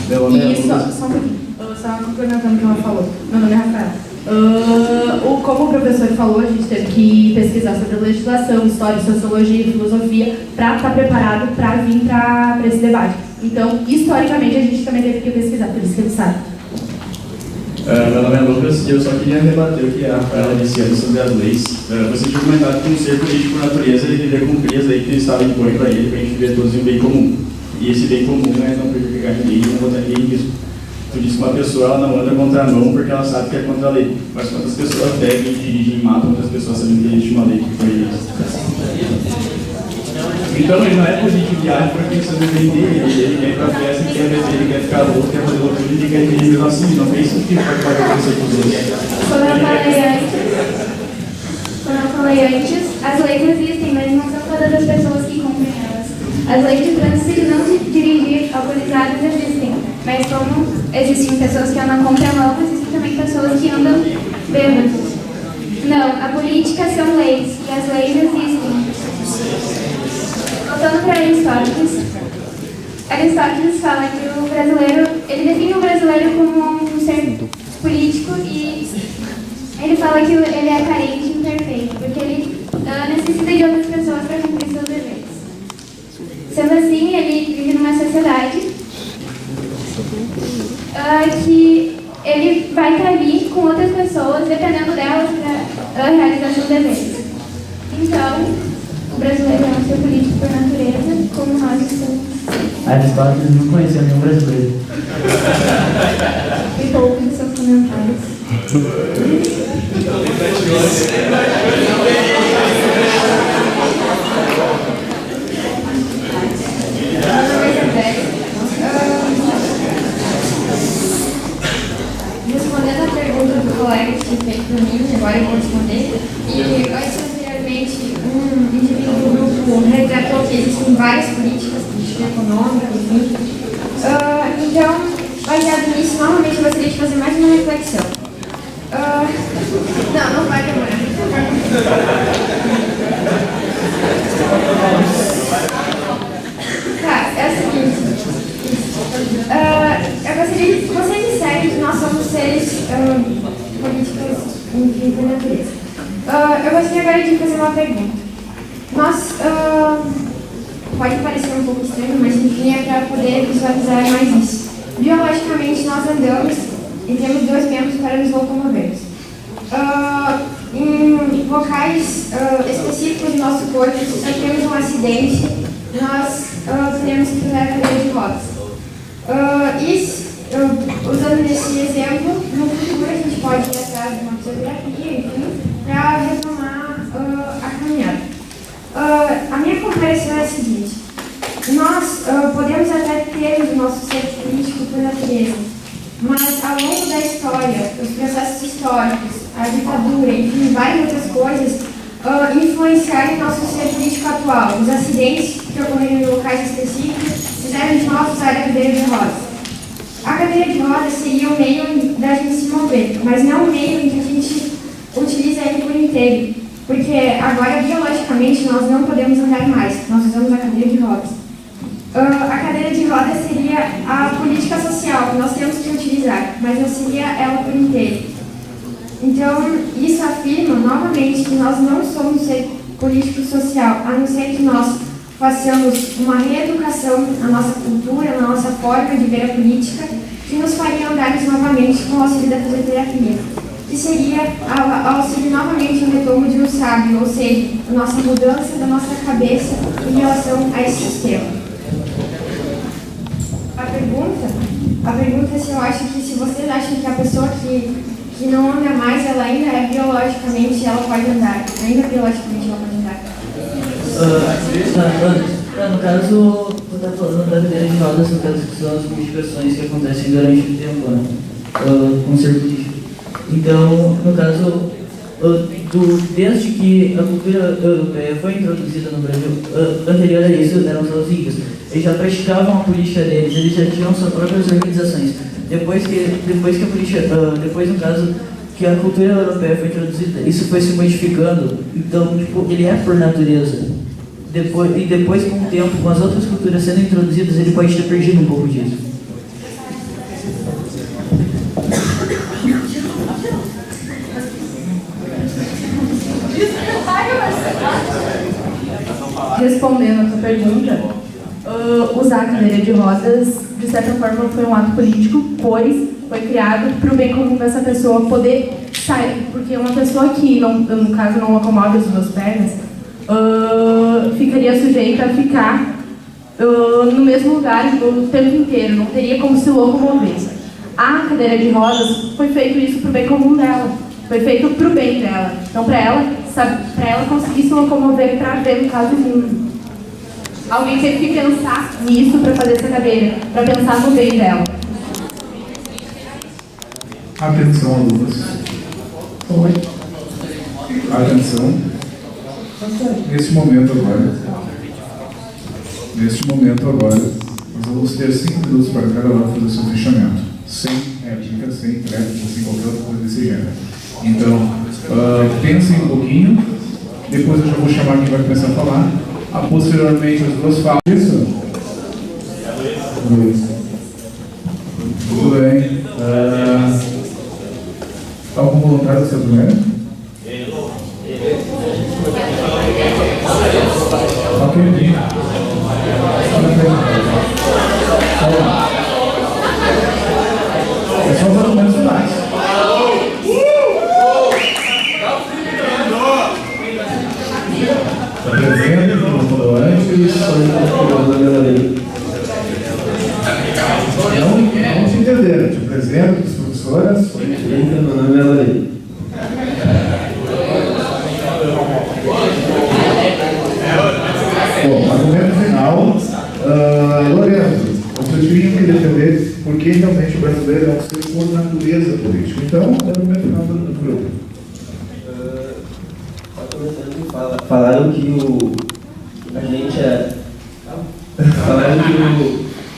E: E só um pouquinho, só complementando o que ela falou. Meu nome é Rafael. Como o professor falou, a gente teve que pesquisar sobre legislação, história, sociologia e filosofia para estar preparado para vir para esse debate. Então, historicamente, a gente também teve que pesquisar, por isso que ele sabe.
H: Meu nome é Lucas e eu só queria rebater o que a Rafaela disse antes sobre as leis. Você tinha comentado que um ser político por natureza ele deveria cumprir as leis que o Estado impõe para ele, para a gente viver todos em um bem comum. E esse bem comum é não prejudicar ninguém e não botar ninguém em risco. Tu disse que uma pessoa ela não anda contra a mão porque ela sabe que é contra a lei. Mas quantas pessoas pegam, dirigem e matam outras pessoas sabendo que existe uma lei que foi isso? Então ele não é político de arte porque precisa defender ele quer ir pra festa, ele quer beber, ele quer ficar louco, quer fazer loucura, ele quer dirigir mesmo assim, não fez isso que pode acontecer com os outros.
L: Como eu falei antes, as leis existem, mas não são todas as pessoas que cumprem elas. As leis de trânsito e não de dirigir alcoolizados existem, mas como existem pessoas que andam contra a mão, existem também pessoas que andam bêbadas. Não, a política são leis, e as leis existem. Voltando para Aristóteles fala que o brasileiro, ele define o brasileiro como um ser político e ele fala que ele é carente e imperfeito, porque ele necessita de outras pessoas para cumprir seus deveres. Sendo assim, ele vive numa sociedade que ele vai estar ali com outras pessoas, dependendo delas para realizar seus deveres. Então, o brasileiro é um ser político por natureza, como nós estamos.
K: Aristóteles não conheceu nenhum brasileiro.
L: E pouco dos seus comentários.
F: Respondendo a pergunta do colega que tinha feito para mim, agora eu vou responder. E anteriormente, um indivíduo do grupo retratou que existem várias políticas, política econômica, enfim. Então, baseado nisso, novamente eu gostaria de fazer mais uma reflexão. Não vai demorar. Tá, é o seguinte. Eu gostaria que vocês disserem que nós somos seres políticos por natureza. Eu gostaria agora de fazer uma pergunta. Nós, pode parecer um pouco estranho, mas enfim, é para poder visualizar mais isso. Biologicamente, nós andamos e temos dois membros para nos locomovermos. Em locais específicos do nosso corpo, se sofremos um acidente, nós teremos que usar a cadeira de rodas. Usando esse exemplo, no futuro a gente pode ir atrás de uma fisioterapia, enfim, para retomar a caminhada. A minha comparação é a seguinte: nós podemos até ter o nosso ser político por natureza, mas ao longo da história, os processos históricos, a ditadura, enfim, várias outras coisas, influenciaram o nosso ser político atual. Os acidentes que ocorreram em locais específicos fizeram de nós usar a cadeira de rodas. A cadeira de rodas seria o meio da gente se mover, mas não o meio em que a gente utiliza ele por inteiro, porque agora, biologicamente, nós não podemos andar mais, nós usamos a cadeira de rodas. A cadeira de rodas seria a política social que nós temos que utilizar, mas não seria ela por inteiro. Então, isso afirma novamente que nós não somos ser político social, a não ser que nós façamos uma reeducação na nossa cultura, na nossa forma de ver a política, que nos faria andarmos novamente com o auxílio da fisioterapia, que seria auxílio novamente ao retorno de um sábio, ou seja, a nossa mudança da nossa cabeça em relação a esse sistema. A pergunta é se eu acho que, se vocês acham que a pessoa que não anda mais, ela ainda é biologicamente, ela pode andar, ainda biologicamente ela pode andar.
J: No caso, tu está falando da cadeira de rodas, no caso que são as modificações que acontecem durante o tempo, né? Com o ser político. Então, no caso, desde que a cultura europeia foi introduzida no Brasil, anterior a isso eram os incas. Eles já praticavam a política deles, eles já tinham suas próprias organizações. Depois que a política, depois no caso que a cultura europeia foi introduzida, isso foi se modificando. Então, tipo, ele é por natureza. Depois, com o tempo, com as outras culturas sendo introduzidas, ele pode ter perdido um pouco disso.
E: Respondendo a sua pergunta, usar a cadeira de rodas, de certa forma, foi um ato político, pois foi criado para o bem comum dessa pessoa poder sair, porque uma pessoa que, no caso, não locomove as duas pernas, ficaria sujeita a ficar no mesmo lugar o tempo inteiro, não teria como se locomover. A cadeira de rodas foi feito isso para o bem comum dela, foi feito para o bem dela. Então, para ela conseguir se locomover para ver, no caso, o mundo. Alguém teve que pensar nisso para fazer essa cadeira, para pensar no bem dela.
A: Atenção, alunos. Oi. Atenção. Neste momento agora, nós vamos ter 5 minutos para cada um fazer seu fechamento. Sem réplica, sem tréplica, sem qualquer outra coisa desse gênero. Então, pensem um pouquinho, depois eu já vou chamar quem vai começar a falar. Posteriormente, as duas falas. Isso? Tudo bem. Algum voluntário do seu primeiro? Ok. É só para os menos finais. Apresenta, como falou antes, não se entenderam. Te apresento, as professoras.
M: Meu nome é Lorena.
A: Bom, argumento final. Lorenzo, você tinha que defender porque realmente o brasileiro é um ser por natureza político. Então, é o argumento final do grupo.
M: Falaram que falaram que o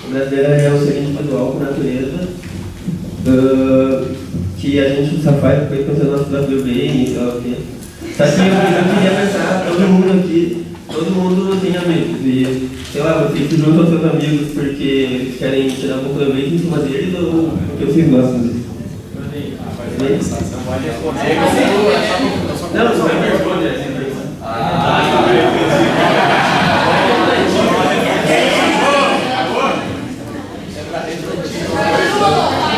M: brasileiro é um ser individual por natureza, que a gente só faz coisa pensando no nosso próprio bem, sei lá o quê. Só que eu queria pensar, todo mundo tem amigos, e sei lá, vocês se juntam aos seus amigos porque querem tirar algum proveito em cima deles ou porque vocês gostam disso? Não é responder.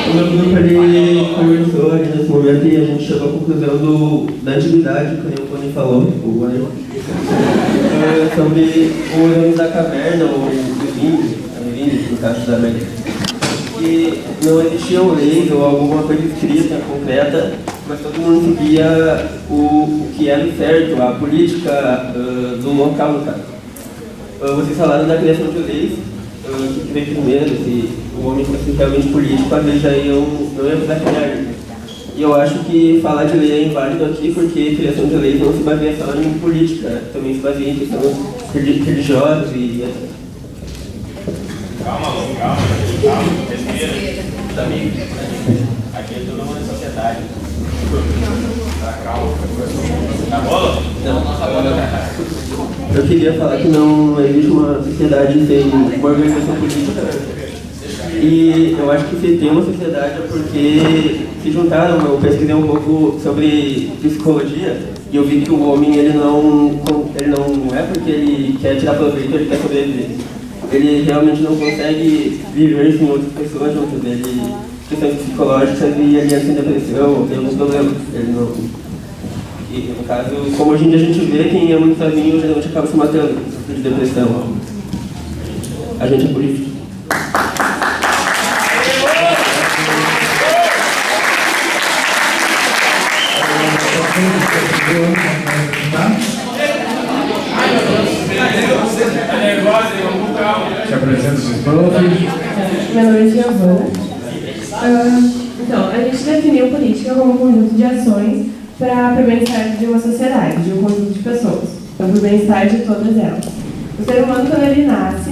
M: O meu grupo ele conversou ali nesse momento e a gente chegou à conclusão da antiguidade, que o Pony falou, sobre o homem da caverna, ou os índios, no caso da América. Que não existiam leis ou alguma coisa escrita, concreta, mas todo mundo seguia o que era certo, a política do local, no caso.
R: vocês falaram da criação de leis, que vem primeiro, se o homem fosse realmente político, às vezes já não ia precisar criar. E eu acho que falar de lei é inválido aqui, porque criação de leis não se baseia só em política, né? Também se baseia em questões religiosas e etc.
N: Calma, respira. Aqui é toda uma sociedade. Calma. Tá bola?
R: Não. Eu queria falar que não existe uma sociedade sem uma organização política. E eu acho que se tem uma sociedade é porque se juntaram. Eu pesquisei um pouco sobre psicologia e eu vi que o homem ele não é porque ele quer tirar proveito, ele quer sobreviver. Ele realmente não consegue viver sem outras pessoas junto dele, questões psicológicas, e ele entra em depressão, tem alguns problemas. Ele não... E no caso, como hoje em dia a gente vê, quem é muito sozinho geralmente acaba se matando de depressão. A gente é político.
A: Se apresenta, se explode.
E: Meu nome é Giovana. Então, a gente definiu política como um conjunto de ações para o bem-estar de uma sociedade, de um conjunto de pessoas, para o bem-estar de todas elas. O ser humano, quando ele nasce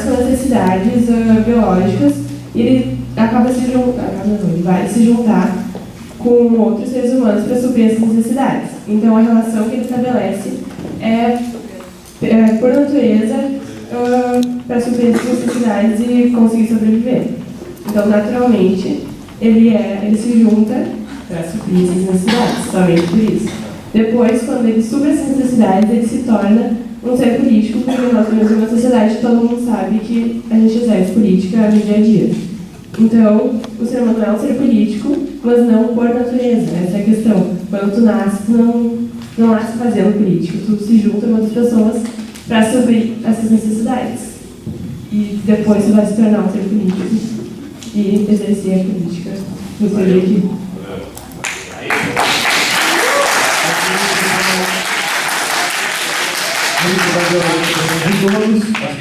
E: com necessidades biológicas e ele ele vai se juntar com outros seres humanos para suprir essas necessidades. Então, a relação que ele estabelece é por natureza, para suprir essas necessidades e conseguir sobreviver. Então, naturalmente, ele se junta para suprir essas necessidades, somente por isso. Depois, quando ele supre essas necessidades, ele se torna um ser político, porque nós vivemos em uma sociedade que todo mundo sabe que a gente exerce política no dia a dia. Então, o ser humano é um ser político, mas não por natureza. Essa é a questão. Quando tu nasce, não nasce fazendo política. Tu se junta com outras pessoas para suprir essas necessidades. E depois tu vai se tornar um ser político e exercer a política no seu equipe.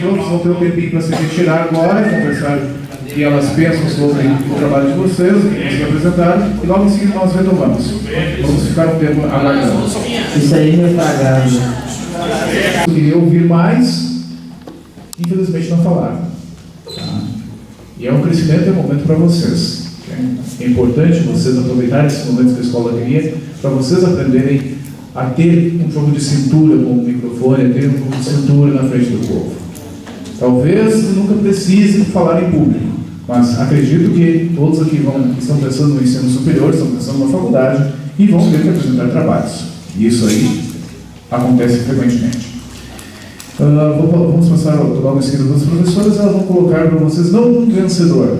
A: Todos vão ter um tempinho para se retirar agora, conversar o que elas pensam sobre o trabalho de vocês, o que vocês apresentaram, e logo em seguida nós retomamos. Vamos ficar um tempo aguardando.
K: Isso aí é pagado.
A: Eu queria ouvir mais, infelizmente não falaram. Tá? E é um crescimento, é um momento para vocês. É importante vocês aproveitarem esses momentos que a escola cria para vocês aprenderem a ter um jogo de cintura com o microfone, a ter um jogo de cintura na frente do povo. Talvez nunca precise falar em público, mas acredito que todos aqui estão pensando no ensino superior, estão pensando na faculdade e vão ter que apresentar trabalhos. E isso aí acontece frequentemente. Vamos passar logo em seguida das professoras, elas vão colocar para vocês não um vencedor,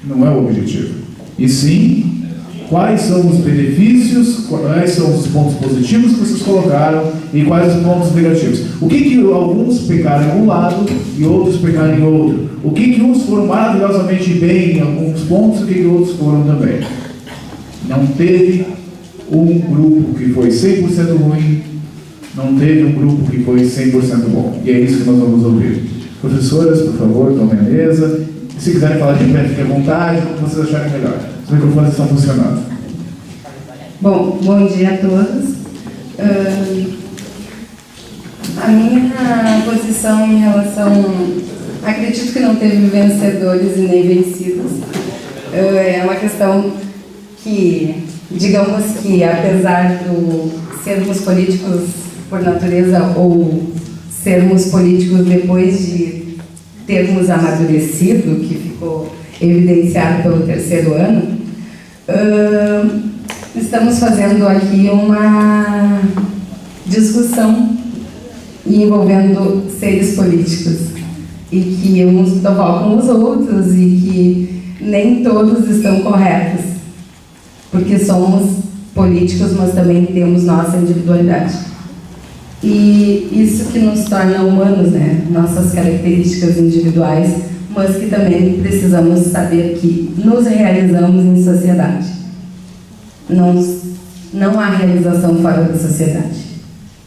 A: não é o objetivo, e sim quais são os benefícios, quais são os pontos positivos que vocês colocaram e quais os pontos negativos. O que alguns pecaram em um lado e outros pecaram em outro. O que uns foram maravilhosamente bem em alguns pontos e o que outros foram também. Não teve um grupo que foi 100% ruim, não teve um grupo que foi 100% bom. E é isso que nós vamos ouvir. Professoras, por favor, tomem a mesa. Se quiserem falar de pé, fiquem à vontade, como vocês acharem melhor. Os microfones estão funcionando.
S: Bom dia a todos. A minha posição em relação... Acredito que não teve vencedores e nem vencidos. É uma questão que, digamos que, apesar de sermos políticos por natureza ou sermos políticos depois de termos amadurecido, que ficou evidenciado pelo terceiro ano, estamos fazendo aqui uma discussão envolvendo seres políticos e que uns provocam os outros e que nem todos estão corretos, porque somos políticos, mas também temos nossa individualidade. E isso que nos torna humanos, né? Nossas características individuais, mas que também precisamos saber que nos realizamos em sociedade. Não há realização fora da sociedade.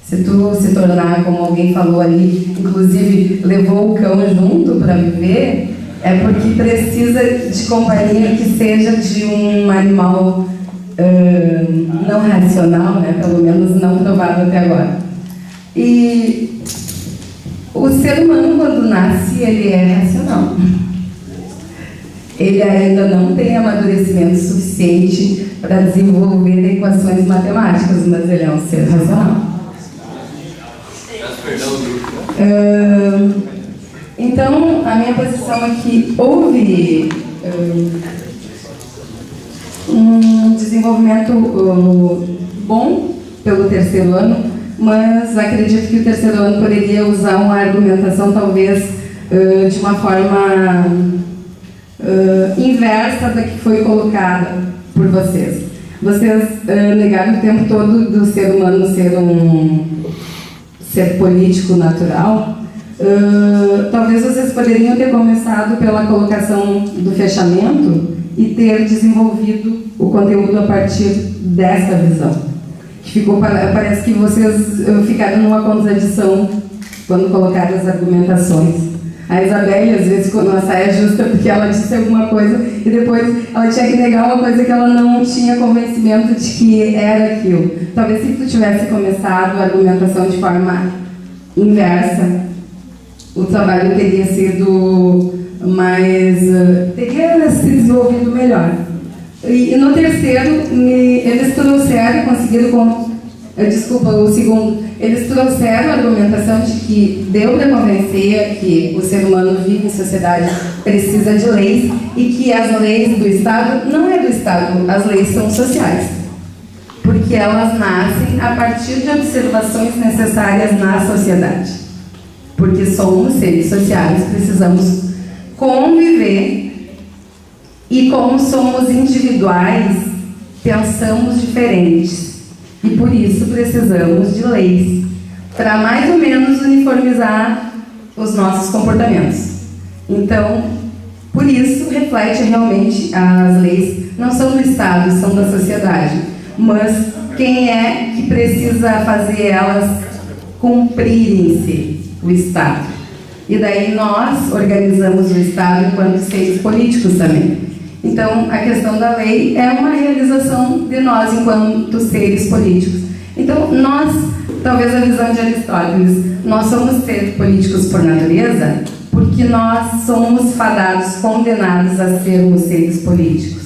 S: Se tu se tornar, como alguém falou ali, inclusive levou o cão junto para viver, é porque precisa de companhia que seja de um animal não racional, né? Pelo menos não provado até agora. E o ser humano, quando nasce, ele é racional. Ele ainda não tem amadurecimento suficiente para desenvolver equações matemáticas, mas ele é um ser racional. Então, a minha posição é que houve um desenvolvimento bom pelo terceiro ano, mas acredito que o terceiro ano poderia usar uma argumentação talvez de uma forma inversa da que foi colocada por vocês. Vocês negaram o tempo todo do ser humano ser um ser político natural. Talvez vocês poderiam ter começado pela colocação do fechamento e ter desenvolvido o conteúdo a partir dessa visão. Que ficou, parece que vocês ficaram numa contradição quando colocaram as argumentações. A Isabelle, às vezes, ficou numa saia justa porque ela disse alguma coisa e depois ela tinha que negar uma coisa que ela não tinha convencimento de que era aquilo. Talvez se tu tivesse começado a argumentação de forma inversa, o trabalho teria sido mais... teria se desenvolvido melhor. E no terceiro, eles trouxeram, conseguiram... desculpa, o segundo. Eles trouxeram a argumentação de que deu para convencer que o ser humano vive em sociedade, precisa de leis, e que as leis do Estado, não é do Estado, as leis são sociais. Porque elas nascem a partir de observações necessárias na sociedade. Porque somos seres sociais, precisamos conviver, e como somos individuais, pensamos diferentes. E por isso precisamos de leis, para mais ou menos uniformizar os nossos comportamentos. Então, por isso, reflete realmente as leis, não são do Estado, são da sociedade. Mas quem é que precisa fazer elas cumprirem-se? O Estado. E daí nós organizamos o Estado enquanto seres políticos também. Então, a questão da lei é uma realização de nós enquanto seres políticos. Então, nós, talvez a visão de Aristóteles, nós somos seres políticos por natureza, porque nós somos fadados, condenados a sermos seres políticos.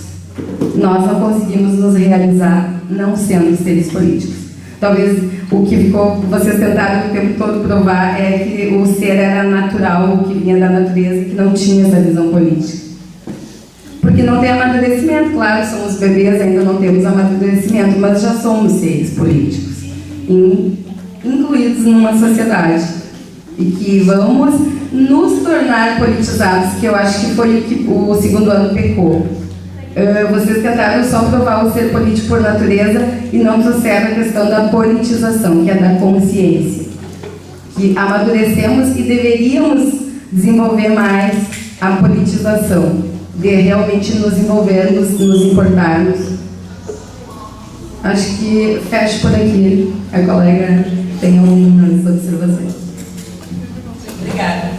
S: Nós não conseguimos nos realizar não sendo seres políticos. Talvez o que vocês tentaram o tempo todo provar é que o ser era natural, o que vinha da natureza, e que não tinha essa visão política. Porque não tem amadurecimento, claro, somos bebês, ainda não temos amadurecimento, mas já somos seres políticos, incluídos numa sociedade. E que vamos nos tornar politizados, que eu acho que foi o que o segundo ano pecou. Vocês tentaram só provar o ser político por natureza e não trouxeram a questão da politização, que é da consciência. Que amadurecemos e deveríamos desenvolver mais a politização, de realmente nos envolvermos, nos importarmos. Acho que fecho por aqui. A colega tem algumas observações.
T: Obrigada.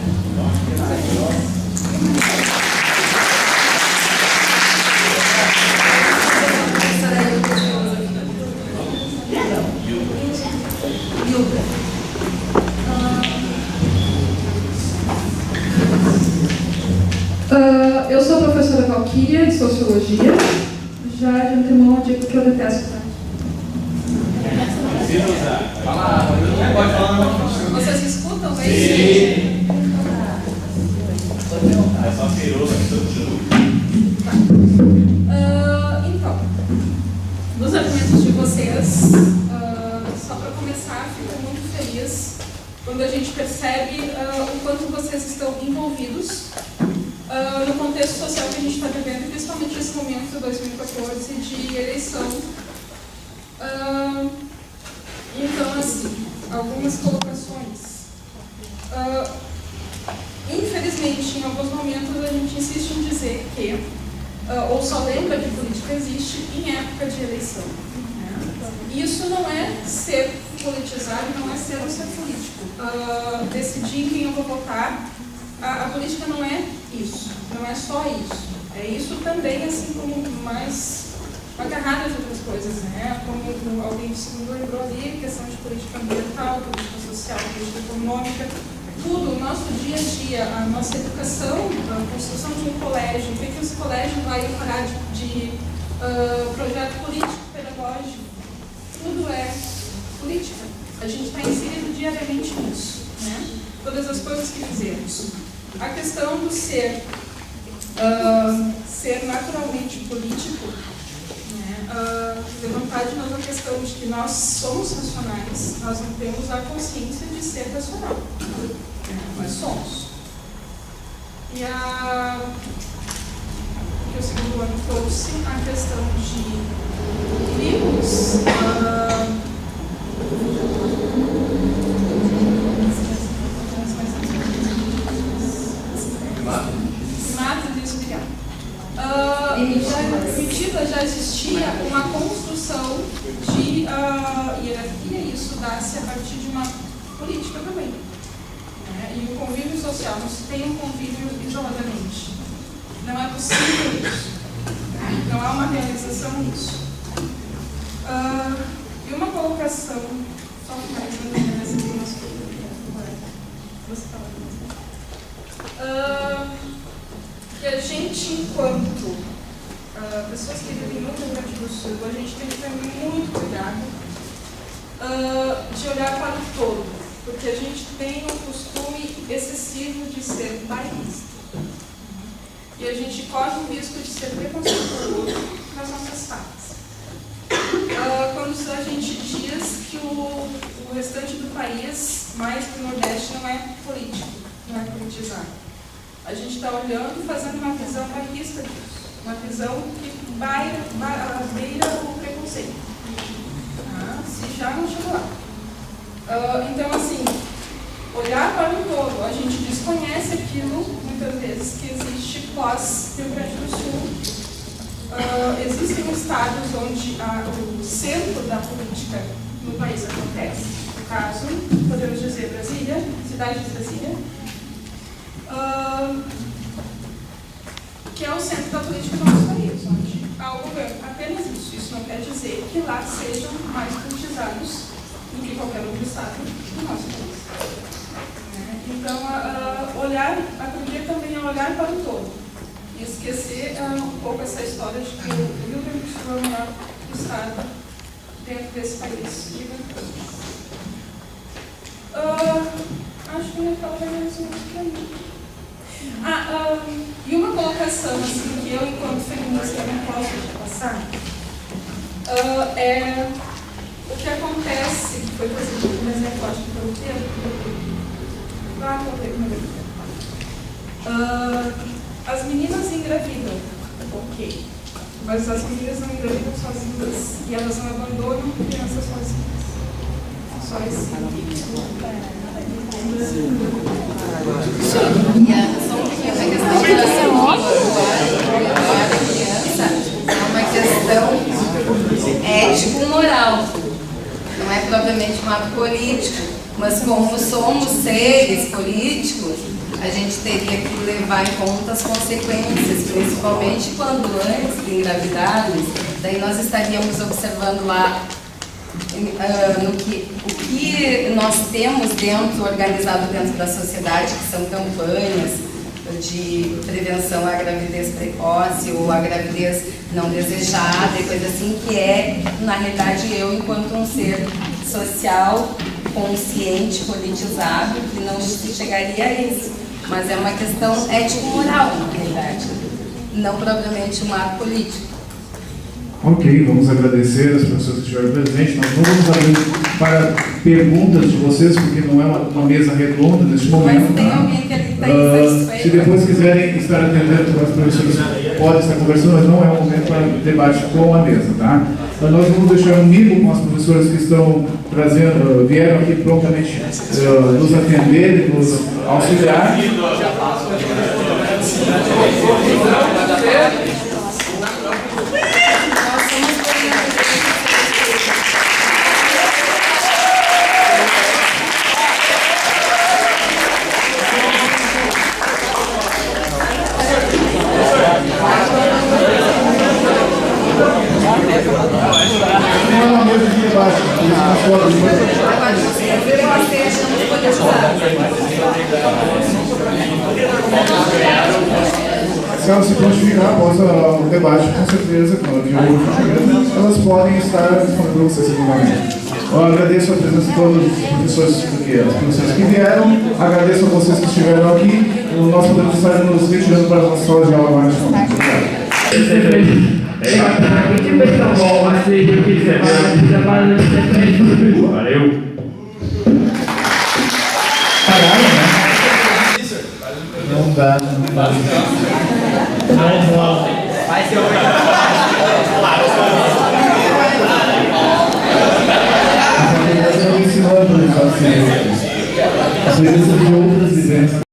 U: Eu sou a professora Valquíria, de Sociologia. Já de antemão eu digo que eu detesto.
T: Vocês me escutam bem?
U: Sim.
T: É só feroz então, nos argumentos de vocês, só para começar, fico muito feliz quando a gente percebe o quanto vocês estão envolvidos no contexto social que a gente está vivendo, principalmente nesse momento de 2014 de eleição. Então, assim, algumas colocações. Infelizmente, em alguns momentos a gente insiste em dizer que, ou só lembra que política existe em época de eleição. Isso não é ser politizar não é ser ou ser político. Decidir em quem eu vou votar, a política não é isso, não é só isso. É isso também, assim como mais uma carrada de outras coisas, né? Como alguém lembrou ali, questão de política ambiental, política social, política econômica, tudo, o nosso dia a dia, a nossa educação, a construção de um colégio, o que esse colégio vai encarar de projeto político, pedagógico, tudo é política. A gente está inserido diariamente nisso, né? Todas as coisas que fizemos. A questão do ser naturalmente político, né? Levantar de novo a questão de que nós somos racionais, nós não temos a consciência de ser racional, nós somos. E que o segundo ano trouxe a questão de perigos, já existia uma construção de hierarquia, e isso dá-se a partir de uma política também. Né? E o convívio social, não se tem um convívio isoladamente. Não é possível isso. Não há uma realização nisso. E uma colocação, só finalizando nessa aqui, nossa que a gente, enquanto pessoas que vivem no Rio Grande do Sul, a gente tem que ter muito cuidado de olhar para o todo, porque a gente tem um costume excessivo de ser bairrista. E a gente corre o risco de ser preconceituoso nas nossas falas. Quando a gente diz que o restante do país, mais do Nordeste, não é político, não é politizado. A gente está olhando e fazendo uma visão bairrista disso. Uma visão que beira o preconceito. Se já não chegou lá. Então, assim, olhar para o todo, a gente desconhece aquilo, muitas vezes, que existe pós-Rio Grande do Sul. Existem estados onde o centro da política no país acontece. No caso, podemos dizer Brasília, cidade de Brasília, que é o centro da política do nosso país, onde há o governo. Apenas isso. Isso não quer dizer que lá sejam mais politizados do que qualquer outro estado do nosso país. Então, aprender também a olhar para o todo. E esquecer um pouco essa história de que o Rio Grande do Sul é o maior estado dentro desse país gigantesco. Acho que eu falo mais um pouco para mim. E uma colocação assim, que eu, enquanto feminista, não posso deixar passar, é o que acontece, que foi trazido como exemplo, acho que pelo Pedro. As meninas engravidam, ok, mas as meninas não engravidam sozinhas e elas não abandonam crianças sozinhas. Só esse.
S: É uma questão ético-moral, não é propriamente um ato político, mas como somos seres políticos, a gente teria que levar em conta as consequências, principalmente quando antes de engravidarmos, daí nós estaríamos observando lá o que nós temos organizado dentro da sociedade, que são campanhas de prevenção à gravidez precoce ou à gravidez não desejada e coisa assim, que é, na realidade, eu, enquanto um ser social, consciente, politizado, que não chegaria a isso. Mas é uma questão ético-moral, na realidade, não propriamente um ato político.
A: Ok, vamos agradecer as pessoas que estiveram presentes. Nós não vamos abrir para perguntas de vocês, porque não é uma mesa redonda neste momento.
S: Mas tem alguém que está insatisfeito.
A: Se depois quiserem estar atendendo, as professoras podem estar conversando, mas não é um momento para debate com a mesa, tá? Então nós vamos deixar um mimo com as professoras que estão vieram aqui prontamente nos atender, nos auxiliar. Se elas se prontificar após o debate, com certeza, elas podem estar respondendo para vocês seguramente. Eu agradeço a presença de todos os professores que vieram, agradeço a vocês que estiveram aqui. Nós podemos estar nos retirando para as nossas salas de aula mais obrigado.
O: Valeu.
A: Caralho, né? Não dá, não dá.
B: Vai ser
A: ensinando as coisas de outras vivências.